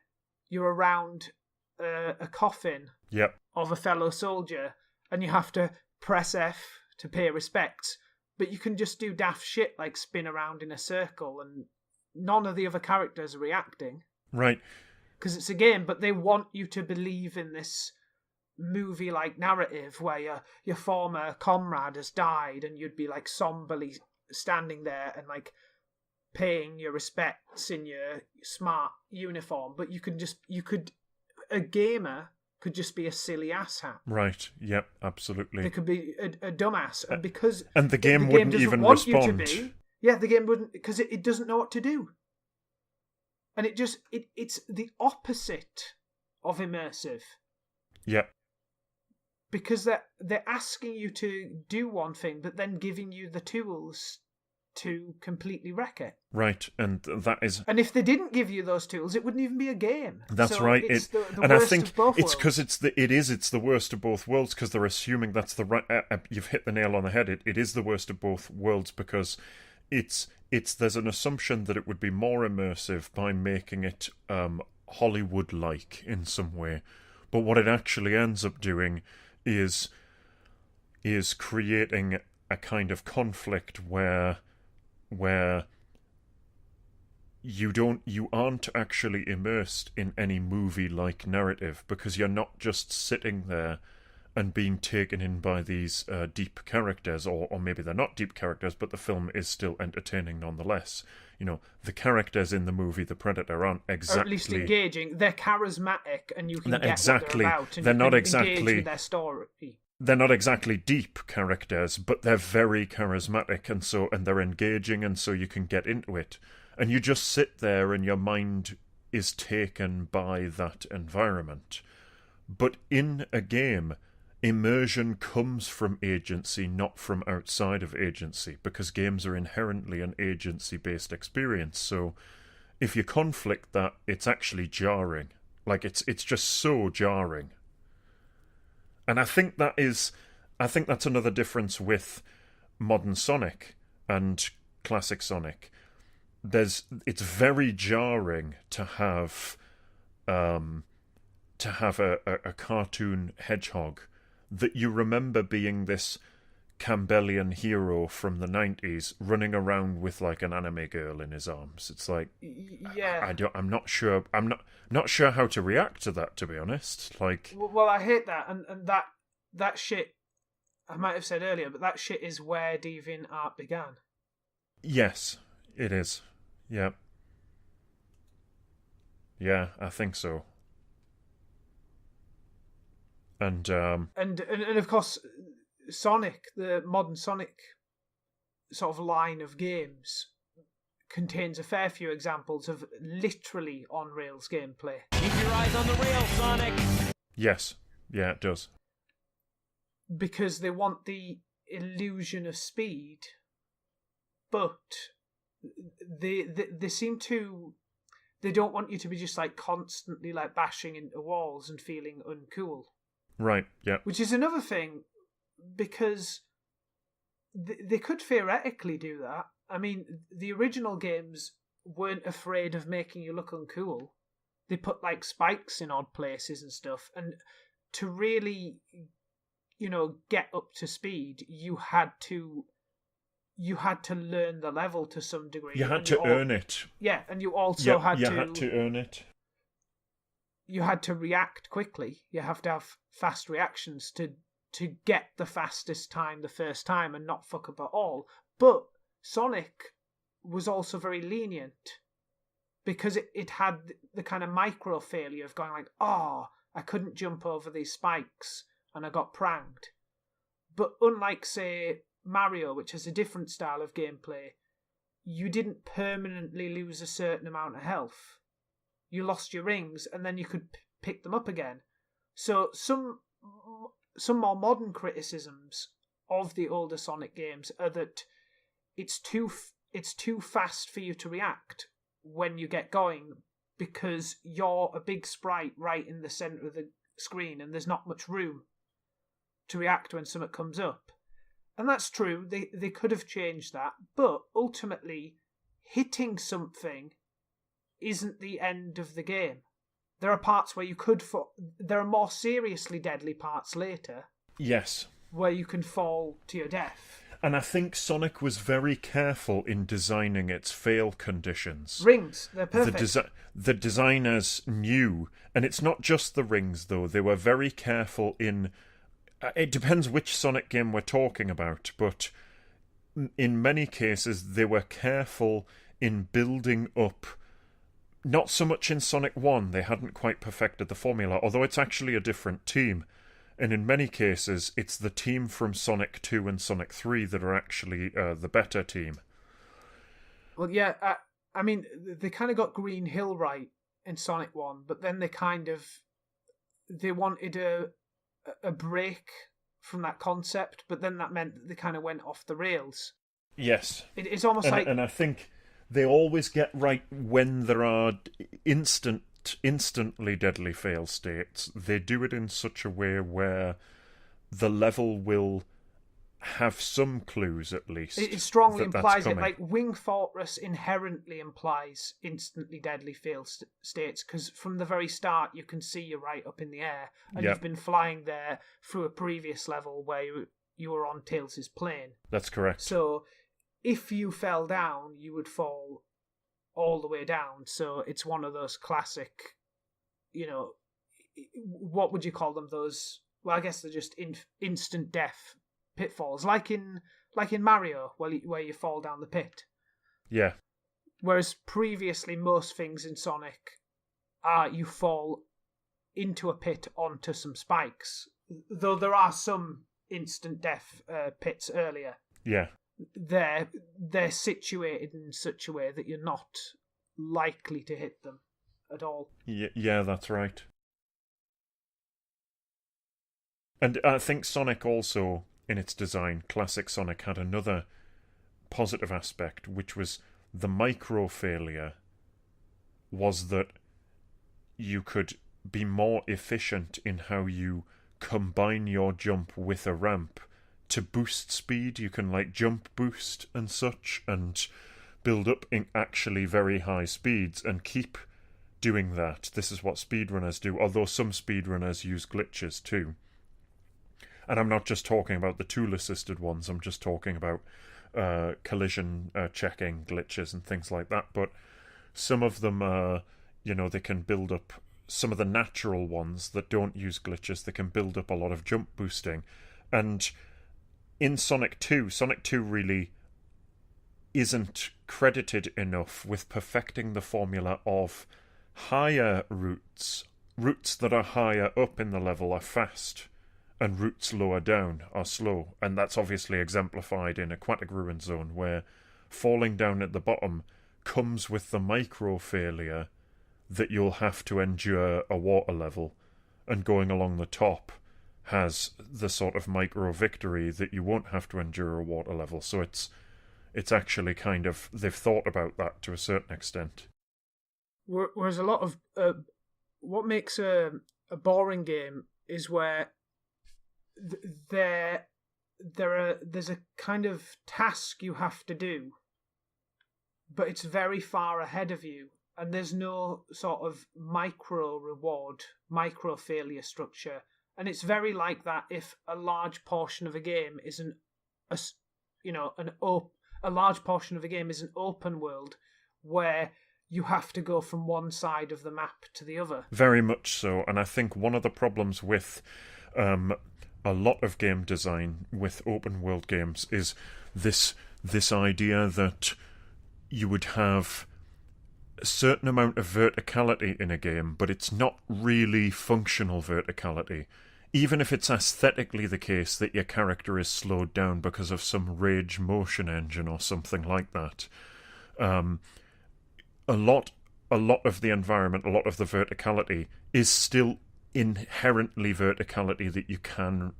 A: you're around a coffin
B: Yep.
A: of a fellow soldier, and you have to press F to pay respects, but you can just do daft shit like spin around in a circle, and none of the other characters are reacting.
B: Right.
A: Because it's a game, but they want you to believe in this movie-like narrative where your former comrade has died, and you'd be like somberly standing there and like paying your respects in your smart uniform. But a gamer could just be a silly asshat.
B: Right. Yep. Absolutely.
A: They could be a dumbass, and because
B: the game wouldn't
A: doesn't
B: even
A: want
B: respond.
A: You to be, yeah, the game wouldn't, because it doesn't know what to do, and it's the opposite of immersive.
B: Yep.
A: Because they're asking you to do one thing, but then giving you the tools to completely wreck it.
B: Right, and that is...
A: And if they didn't give you those tools, it wouldn't even be a game.
B: That's
A: so
B: right.
A: It's the
B: and
A: worst
B: I think
A: of both
B: it's
A: worlds.
B: because it's the worst of both worlds, because they're assuming that's the right... you've hit the nail on the head. It is the worst of both worlds, because there's an assumption that it would be more immersive by making it Hollywood-like in some way. But what it actually ends up doing is creating a kind of conflict where you aren't actually immersed in any movie-like narrative, because you're not just sitting there and being taken in by these deep characters, or maybe they're not deep characters, but the film is still entertaining nonetheless. You know, the characters in the movie The Predator aren't exactly...
A: Or at least engaging. They're charismatic, and you can get
B: exactly.
A: what they're about, and
B: they're
A: you
B: not
A: can
B: exactly
A: engage with their story.
B: They're not exactly deep characters, but they're very charismatic, and they're engaging, and so you can get into it. And you just sit there and your mind is taken by that environment. But in a game, immersion comes from agency, not from outside of agency, because games are inherently an agency-based experience. So if you conflict that, it's actually jarring. Like, it's just so jarring. And I think that's another difference with modern Sonic and classic Sonic. It's very jarring to have a cartoon hedgehog that you remember being this Campbellian hero from the 90s running around with like an anime girl in his arms. It's like,
A: yeah,
B: I'm not sure how to react to that, to be honest. Like,
A: well, I hate that, and that shit. I might have said earlier, but that shit is where DeviantArt began.
B: Yes, it is. Yeah. Yeah, I think so. And
A: of course, Sonic, the modern Sonic sort of line of games, contains a fair few examples of literally on rails gameplay.
E: Keep your eyes on the rails, Sonic!
B: Yes. Yeah, it does.
A: Because they want the illusion of speed, but they seem to... They don't want you to be just like constantly like bashing into walls and feeling uncool.
B: Right, yeah.
A: Which is another thing, because they could theoretically do that. I mean, the original games weren't afraid of making you look uncool. They put like spikes in odd places and stuff, and to really, get up to speed, you had to learn the level to some degree.
B: You had to earn it.
A: Yeah, and you also had
B: to earn it.
A: you had to react quickly. You have to have fast reactions to get the fastest time the first time and not fuck up at all. But Sonic was also very lenient because it had the kind of micro failure of going like, oh, I couldn't jump over these spikes and I got pranked. But unlike, say, Mario, which has a different style of gameplay, you didn't permanently lose a certain amount of health. You lost your rings and then you could pick them up again. So some more modern criticisms of the older Sonic games are that it's too fast for you to react when you get going because you're a big sprite right in the centre of the screen and there's not much room to react when something comes up. And that's true, they could have changed that, but ultimately hitting something isn't the end of the game. There are parts where there are more seriously deadly parts later.
B: Yes.
A: Where you can fall to your death.
B: And I think Sonic was very careful in designing its fail conditions.
A: Rings, they're perfect.
B: The designers knew, and it's not just the rings though, they were very careful in... It depends which Sonic game we're talking about, but in many cases they were careful in building up. Not so much in Sonic 1, they hadn't quite perfected the formula, although it's actually a different team. And in many cases, it's the team from Sonic 2 and Sonic 3 that are actually the better team.
A: Well, yeah, I mean, they kind of got Green Hill right in Sonic 1, but then they wanted a break from that concept, but then that meant that they kind of went off the rails.
B: Yes.
A: It's almost like...
B: And I think they always get right when there are instantly deadly fail states. They do it in such a way where the level will have some clues at least.
A: It strongly implies it.
B: Coming.
A: Like Wing Fortress inherently implies instantly deadly fail states because from the very start you can see you're right up in the air and you've been flying there through a previous level where you were on Tails' plane.
B: That's correct.
A: So if you fell down, you would fall all the way down. So it's one of those classic, what would you call them? Those, well, I guess they're just instant death pitfalls, like in Mario, where you fall down the pit.
B: Yeah.
A: Whereas previously, most things in Sonic are you fall into a pit onto some spikes. Though there are some instant death pits earlier.
B: Yeah.
A: They're situated in such a way that you're not likely to hit them at all.
B: Yeah, that's right. And I think Sonic also, in its design, classic Sonic had another positive aspect, which was the micro failure was that you could be more efficient in how you combine your jump with a ramp to boost speed. You can jump boost and such and build up in actually very high speeds and keep doing that. This is what speedrunners do, although some speedrunners use glitches too. And I'm not just talking about the tool-assisted ones, I'm just talking about collision checking glitches and things like that. But some of them, they can build up, some of the natural ones that don't use glitches, they can build up a lot of jump boosting. And in Sonic 2 really isn't credited enough with perfecting the formula of higher routes. Routes that are higher up in the level are fast, and routes lower down are slow. And that's obviously exemplified in Aquatic Ruin Zone, where falling down at the bottom comes with the micro failure that you'll have to endure a water level, and going along the top has the sort of micro victory that you won't have to endure a water level. So it's actually kind of, they've thought about that to a certain extent.
A: Whereas a lot of what makes a boring game is where there's a kind of task you have to do, but it's very far ahead of you, and there's no sort of micro reward, micro failure structure. And it's very like that if a large portion of a game isn't a large portion of a game is an open world where you have to go from one side of the map to the other.
B: Very much so, and I think one of the problems with a lot of game design with open world games is this idea that you would have a certain amount of verticality in a game, but it's not really functional verticality. Even if it's aesthetically the case that your character is slowed down because of some rage motion engine or something like that. A lot of the environment, a lot of the verticality is still inherently verticality that you can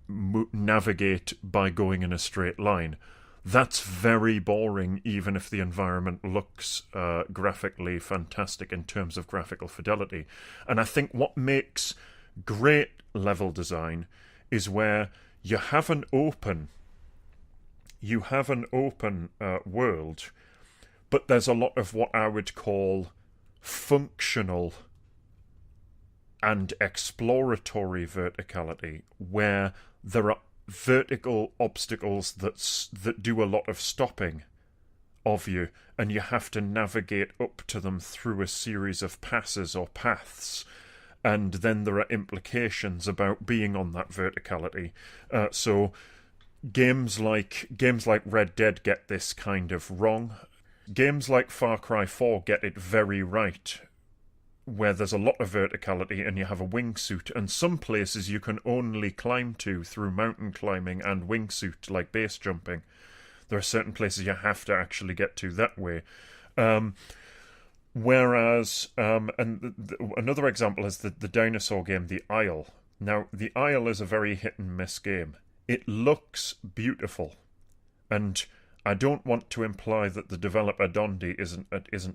B: navigate by going in a straight line. That's very boring, even if the environment looks graphically fantastic in terms of graphical fidelity. And I think what makes great level design is where you have an open world, but there's a lot of what I would call functional and exploratory verticality, where there are vertical obstacles that do a lot of stopping of you, and you have to navigate up to them through a series of passes or paths, and then there are implications about being on that verticality. So games like Red Dead get this kind of wrong. Games like Far Cry 4 get it very right, where there's a lot of verticality and you have a wingsuit, and some places you can only climb to through mountain climbing and wingsuit, like base jumping. There are certain places you have to actually get to that way. Whereas, another example is the dinosaur game, The Isle. Now, The Isle is a very hit and miss game. It looks beautiful, and I don't want to imply that the developer Dondi isn't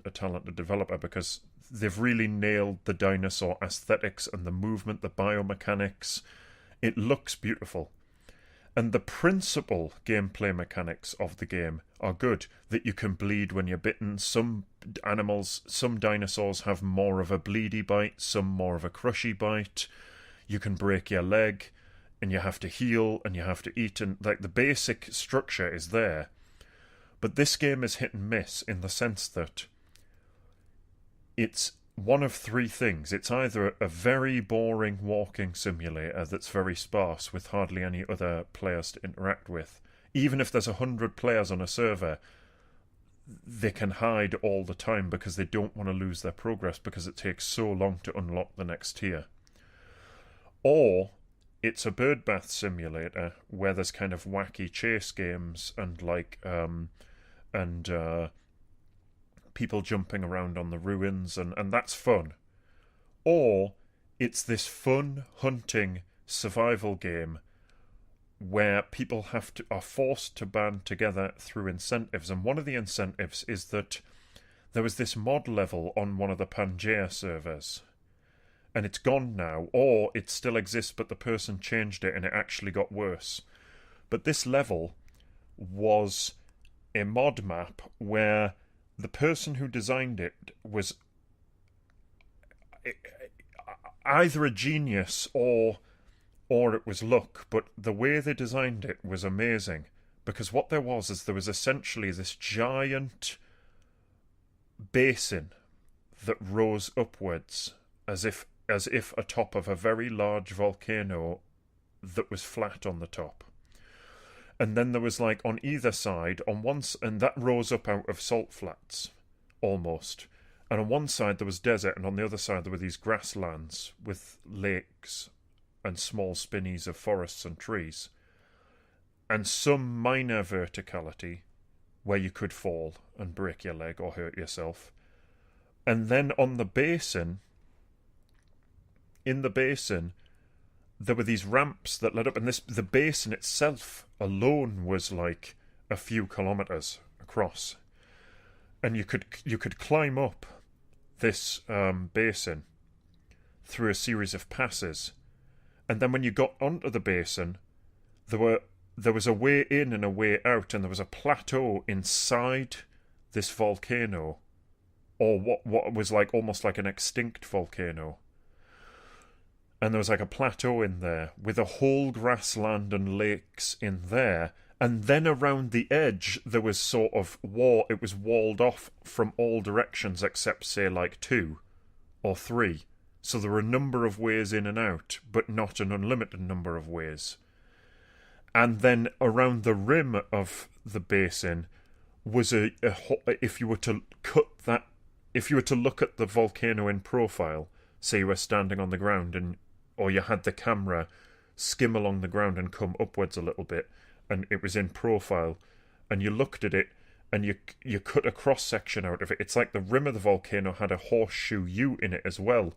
B: a talented developer, because they've really nailed the dinosaur aesthetics and the movement, the biomechanics. It looks beautiful. And the principal gameplay mechanics of the game are good, that you can bleed when you're bitten. Some dinosaurs have more of a bleedy bite, some more of a crushy bite. You can break your leg, and you have to heal, and you have to eat, and like the basic structure is there. But this game is hit and miss in the sense that it's one of three things. It's either a very boring walking simulator that's very sparse with hardly any other players to interact with. Even if there's 100 players on a server, they can hide all the time because they don't want to lose their progress because it takes so long to unlock the next tier. Or it's a birdbath simulator where there's kind of wacky chase games and people jumping around on the ruins, and that's fun. Or it's this fun hunting survival game where people are forced to band together through incentives, and one of the incentives is that there was this mod level on one of the Pangea servers, and it's gone now, or it still exists but the person changed it and it actually got worse. But this level was a mod map where the person who designed it was either a genius or it was luck, but the way they designed it was amazing, because what there was essentially this giant basin that rose upwards as if atop of a very large volcano that was flat on the top. And then there was, like, on either side, and that rose up out of salt flats, almost. And on one side there was desert, and on the other side there were these grasslands with lakes and small spinneys of forests and trees. And some minor verticality, where you could fall and break your leg or hurt yourself. And then on the basin, in the basin, there were these ramps that led up, and the basin itself alone was like a few kilometers across, and you could climb up this basin through a series of passes, and then when you got onto the basin, there was a way in and a way out, and there was a plateau inside this volcano, or what was like almost like an extinct volcano. And there was like a plateau in there with a whole grassland and lakes in there, And then around the edge, there was sort of it was walled off from all directions except, say, like 2 or 3. So there were a number of ways in and out, but not an unlimited number of ways. And then around the rim of the basin was if you were to look at the volcano in profile, say you were standing on the ground or you had the camera skim along the ground and come upwards a little bit, and it was in profile, and you looked at it, and you cut a cross section out of it. It's like the rim of the volcano had a horseshoe U in it as well.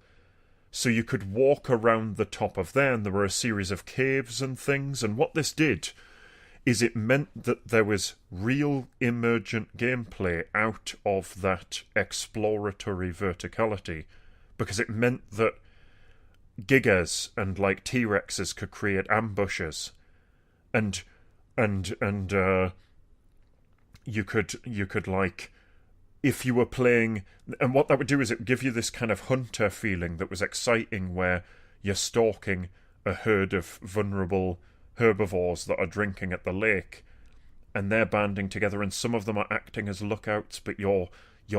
B: So you could walk around the top of there, and there were a series of caves and things. And what this did is it meant that there was real emergent gameplay out of that exploratory verticality, because it meant that gigas and like T-Rexes could create ambushes, and you could like, if you were playing, and what that would do is it would give you this kind of hunter feeling that was exciting, where you're stalking a herd of vulnerable herbivores that are drinking at the lake, and they're banding together, and some of them are acting as lookouts, but you're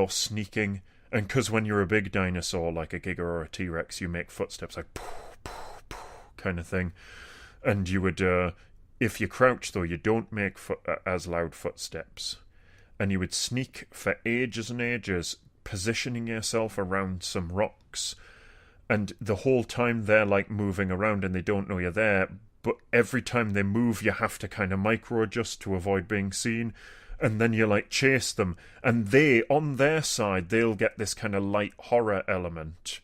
B: sneaking, and because when you're a big dinosaur like a giga or a T-Rex, you make footsteps like poof, poof, poof, kind of thing, and you would if you crouch, though, you don't make as loud footsteps. And you would sneak for ages and ages, positioning yourself around some rocks. And the whole time they're like moving around and they don't know you're there. But every time they move, you have to kind of micro-adjust to avoid being seen. And then you like chase them. And they, on their side, they'll get this kind of light horror element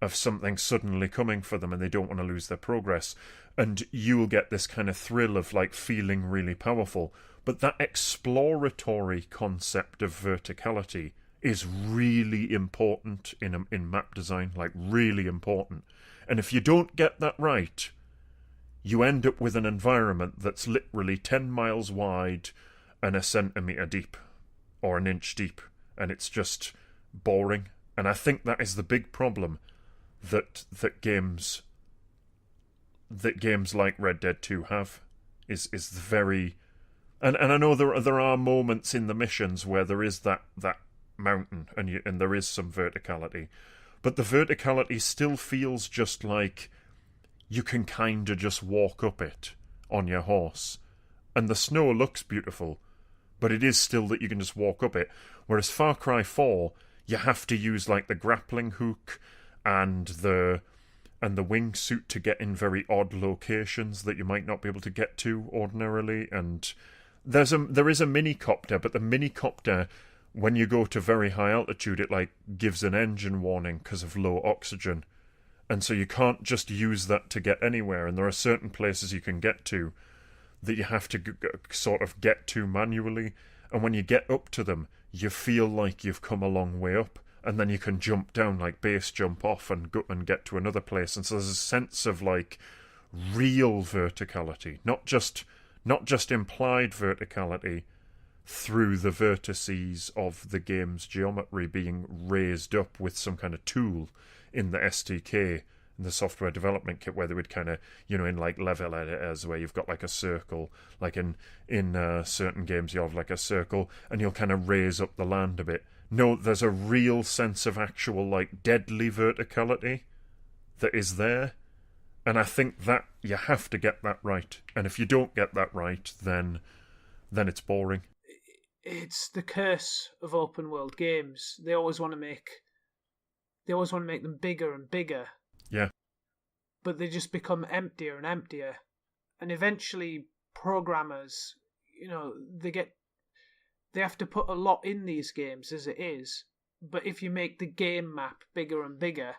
B: of something suddenly coming for them, and they don't want to lose their progress. And you'll get this kind of thrill of like feeling really powerful. But that exploratory concept of verticality is really important in map design, like really important. And if you don't get that right, you end up with an environment that's literally 10 miles wide and a centimetre deep, or an inch deep, and it's just boring. And I think that is the big problem that games like Red Dead 2 have, is the very... And I know there are moments in the missions where there is that mountain and there is some verticality, but the verticality still feels just like you can kind of just walk up it on your horse, and the snow looks beautiful, but it is still that you can just walk up it. Whereas Far Cry 4, you have to use like the grappling hook and the wingsuit to get in very odd locations that you might not be able to get to ordinarily. And there is a minicopter, but the minicopter, when you go to very high altitude, it like gives an engine warning because of low oxygen, and so you can't just use that to get anywhere. And there are certain places you can get to that you have to sort of get to manually, and when you get up to them, you feel like you've come a long way up, and then you can jump down, like base jump off and go and get to another place. And so there's a sense of like real verticality, not just implied verticality through the vertices of the game's geometry being raised up with some kind of tool in the SDK, in the software development kit, where they would kind of, in like level editors where you've got like a circle, like in certain games you have like a circle and you'll kind of raise up the land a bit. No, there's a real sense of actual like deadly verticality that is there. And I think that you have to get that right. And if you don't get that right, then it's boring.
A: It's the curse of open world games. They always want to make them bigger and bigger.
B: Yeah.
A: But they just become emptier and emptier. And eventually programmers, they have to put a lot in these games as it is. But if you make the game map bigger and bigger,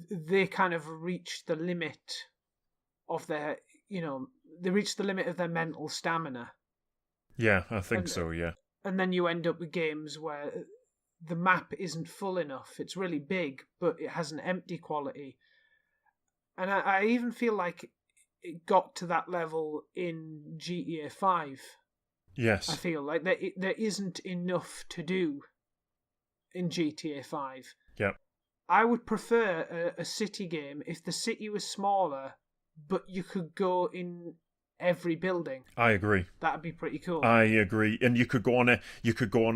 A: they kind of reach the limit of their, they reach the limit of their mental stamina.
B: Yeah, I think so, yeah.
A: And then you end up with games where the map isn't full enough. It's really big, but it has an empty quality. And I even feel like it got to that level in GTA 5.
B: Yes.
A: I feel like there isn't enough to do in GTA 5.
B: Yeah.
A: I would prefer a city game if the city was smaller, but you could go in every building.
B: I agree.
A: That'd be pretty cool.
B: I agree. And you could go on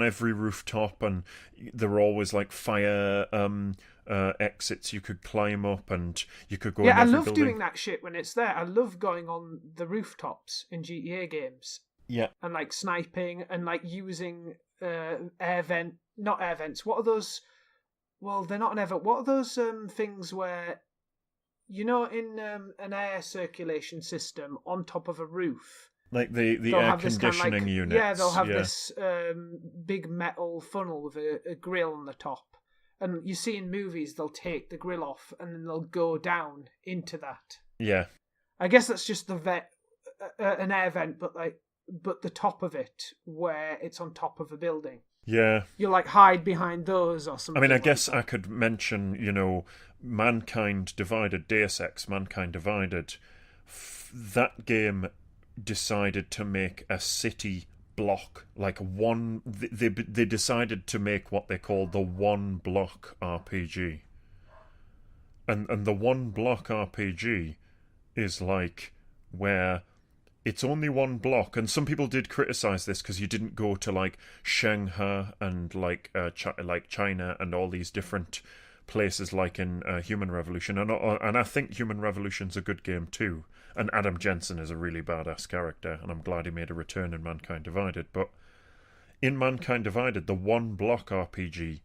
B: every rooftop, and there were always like fire exits you could climb up, and you could go in
A: I
B: every
A: love
B: building.
A: doing that shit when it's there. I love going on the rooftops in GTA games.
B: Yeah.
A: And like sniping and like using not air vents. What are those? Well, they're not an air vent. What are those things where, you know, in an air circulation system on top of a roof?
B: Like the air conditioning
A: kind of
B: units.
A: Yeah, they'll have this big metal funnel with a grill on the top. And you see in movies, they'll take the grill off and then they'll go down into that.
B: Yeah.
A: I guess that's just an air vent, but the top of it, where it's on top of a building.
B: Yeah.
A: You like hide behind those or something.
B: I mean, I guess I could mention, you know, Mankind Divided, Deus Ex, Mankind Divided. That game decided to make a city block, like one. They decided to make what they call the one block RPG. And the one block RPG is like where it's only one block, and some people did criticize this because you didn't go to like Shanghai and like China and all these different places like in Human Revolution, and I think Human Revolution's a good game too, and Adam Jensen is a really badass character, and I'm glad he made a return in Mankind Divided. But in Mankind Divided, the one block RPG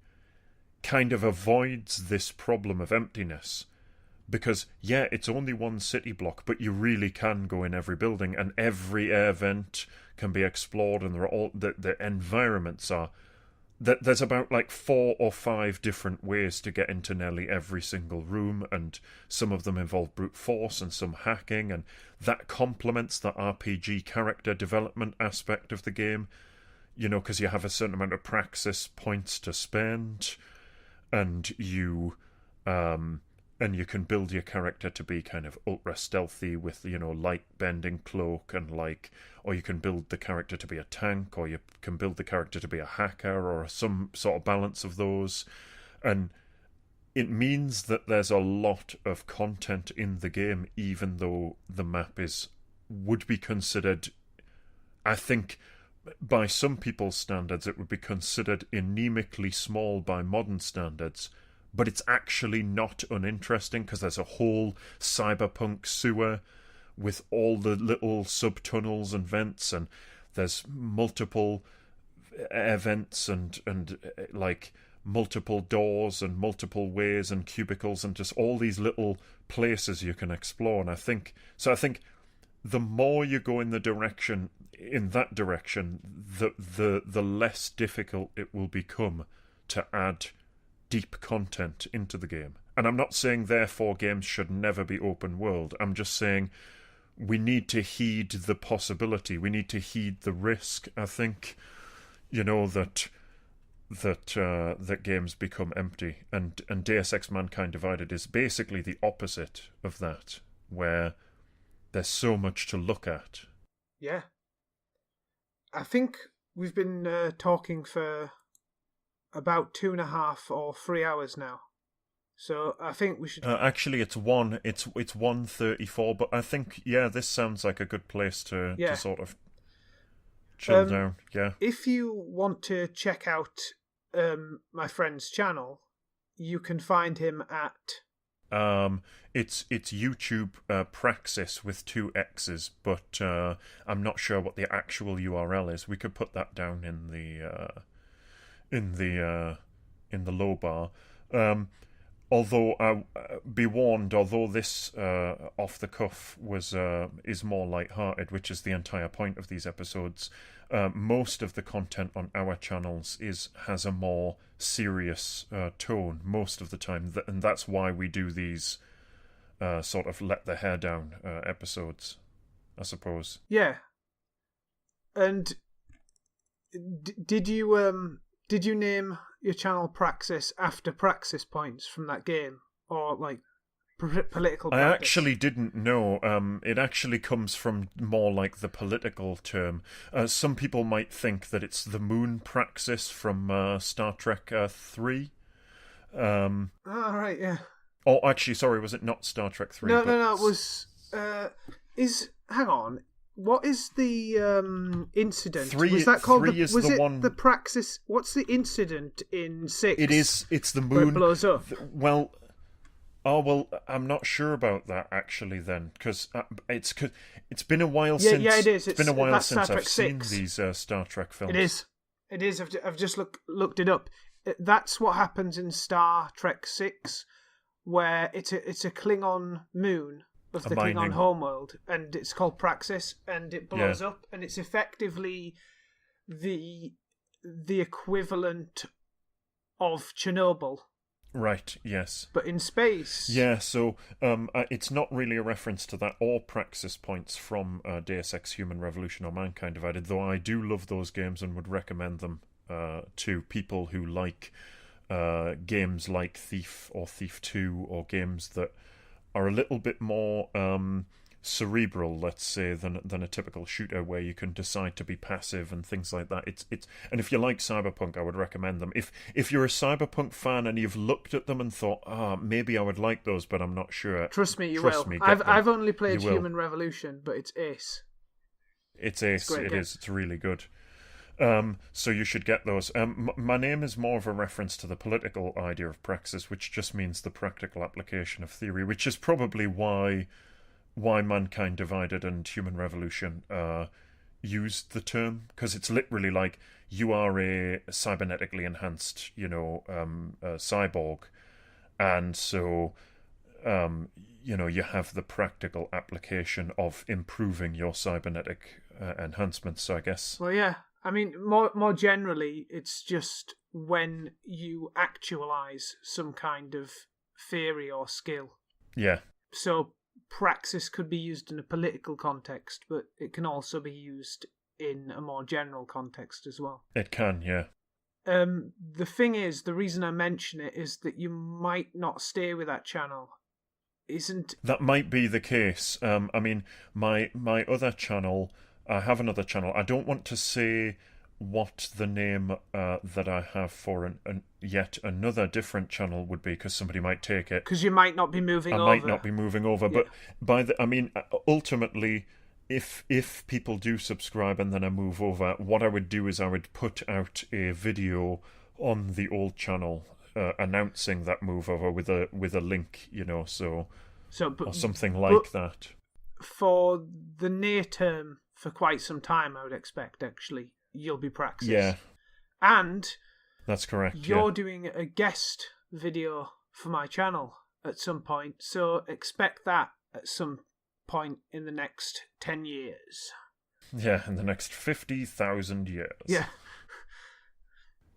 B: kind of avoids this problem of emptiness. Because, yeah, it's only one city block, but you really can go in every building, and every air vent can be explored, and the environments are... There's about like 4 or 5 different ways to get into nearly every single room, and some of them involve brute force and some hacking, and that complements the RPG character development aspect of the game, you know, because you have a certain amount of Praxxis points to spend, and you can build your character to be kind of ultra stealthy with, you know, light bending cloak, and or you can build the character to be a tank, or you can build the character to be a hacker, or some sort of balance of those. And it means that there's a lot of content in the game, even though the map would be considered, I think, by some people's standards, it would be considered anemically small by modern standards. But it's actually not uninteresting, because there's a whole cyberpunk sewer with all the little subtunnels and vents, and there's multiple air vents and like multiple doors and multiple ways and cubicles and just all these little places you can explore. And I think the more you go in that direction, the less difficult it will become to add deep content into the game. And I'm not saying therefore games should never be open world. I'm just saying we need to heed the possibility. We need to heed the risk. I think, you know, that games become empty, and Deus Ex Mankind Divided is basically the opposite of that, where there's so much to look at.
A: Yeah. I think we've been talking for about 2.5 or 3 hours now, so I think we should.
B: Actually, it's 1:34, but I think this sounds like a good place to sort of chill down. Yeah. If
A: you want to check out my friend's channel, you can find him at.
B: It's YouTube Praxxis with 2 X's, but I'm not sure what the actual URL is. We could put that down in the low bar. Although be warned, although this off the cuff is more light-hearted, which is the entire point of these episodes, most of the content on our channels has a more serious tone most of the time, and that's why we do these sort of let the hair down episodes, I suppose.
A: Yeah. And did you name your channel Praxxis after Praxis points from that game, or like political practice?
B: I actually didn't know. It actually comes from more like the political term. Some people might think that it's the moon Praxis from Star Trek 3.
A: Right, yeah.
B: Oh, actually, sorry, was it not Star Trek 3?
A: No, it was... hang on. what is the incident?
B: Three-
A: was that called
B: three is
A: was
B: the
A: it
B: one-
A: the Praxxis? What's the incident in 6?
B: It's the
A: where
B: moon.
A: it blows up.
B: I'm not sure about that actually. Then, because it's been a while
A: Yeah,
B: since.
A: yeah, it is.
B: It's been a while
A: that's
B: since
A: Star
B: I've
A: Trek
B: seen
A: 6.
B: these Star Trek films.
A: It is. I've just looked it up. That's what happens in Star Trek 6, where it's a Klingon moon of the
B: mining.
A: Klingon homeworld, and it's called Praxis, and it blows up, and it's effectively the equivalent of Chernobyl,
B: Right. Yes.
A: but in space.
B: Yeah, so it's not really a reference to that or Praxis points from Deus Ex Human Revolution or Mankind Divided, though I do love those games and would recommend them to people who like games like Thief or Thief 2 or games that are a little bit more cerebral, let's say, than a typical shooter where you can decide to be passive and things like that. It's and if you like Cyberpunk, I would recommend them. If you're a Cyberpunk fan and you've looked at them and thought, maybe I would like those, but I'm not sure.
A: Trust me, you
B: Trust
A: will.
B: me, get them.
A: I've only played
B: You will.
A: Human Revolution, but it's ace.
B: It's ace.
A: great
B: It
A: game.
B: is. It's really good. So you should get those. My name is more of a reference to the political idea of praxis, which just means the practical application of theory, which is probably why Mankind Divided and Human Revolution used the term, because it's literally like you are a cybernetically enhanced, cyborg, and so you have the practical application of improving your cybernetic enhancements. So I guess.
A: Well, yeah. I mean, more generally, it's just when you actualize some kind of theory or skill.
B: Yeah.
A: So praxis could be used in a political context, but it can also be used in a more general context as well.
B: It can, yeah.
A: The thing is, the reason I mention it is that you might not stay with that channel.
B: That might be the case. I mean, my other channel, I have another channel. I don't want to say what the name that I have for yet another different channel would be, because somebody might take it.
A: Because you might not be moving over.
B: I might not be moving over,
A: Yeah.
B: but ultimately, if people do subscribe and then I move over, what I would do is I would put out a video on the old channel announcing that move over with a link, or something like that.
A: For the near term, for quite some time, I would expect, actually, you'll be Praxis.
B: Yeah.
A: And
B: that's correct.
A: You're doing a guest video for my channel at some point, so expect that at some point in the next 10 years.
B: Yeah, in the next 50,000 years.
A: Yeah.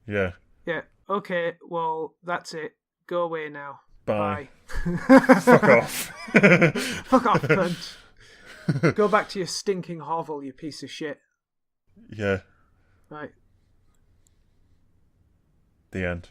B: Yeah.
A: Yeah. Okay, well, that's it. Go away now.
B: Bye.
A: Fuck
B: off.
A: Fuck off, cunt. Go back to your stinking hovel, you piece of shit.
B: Yeah.
A: Right.
B: The end.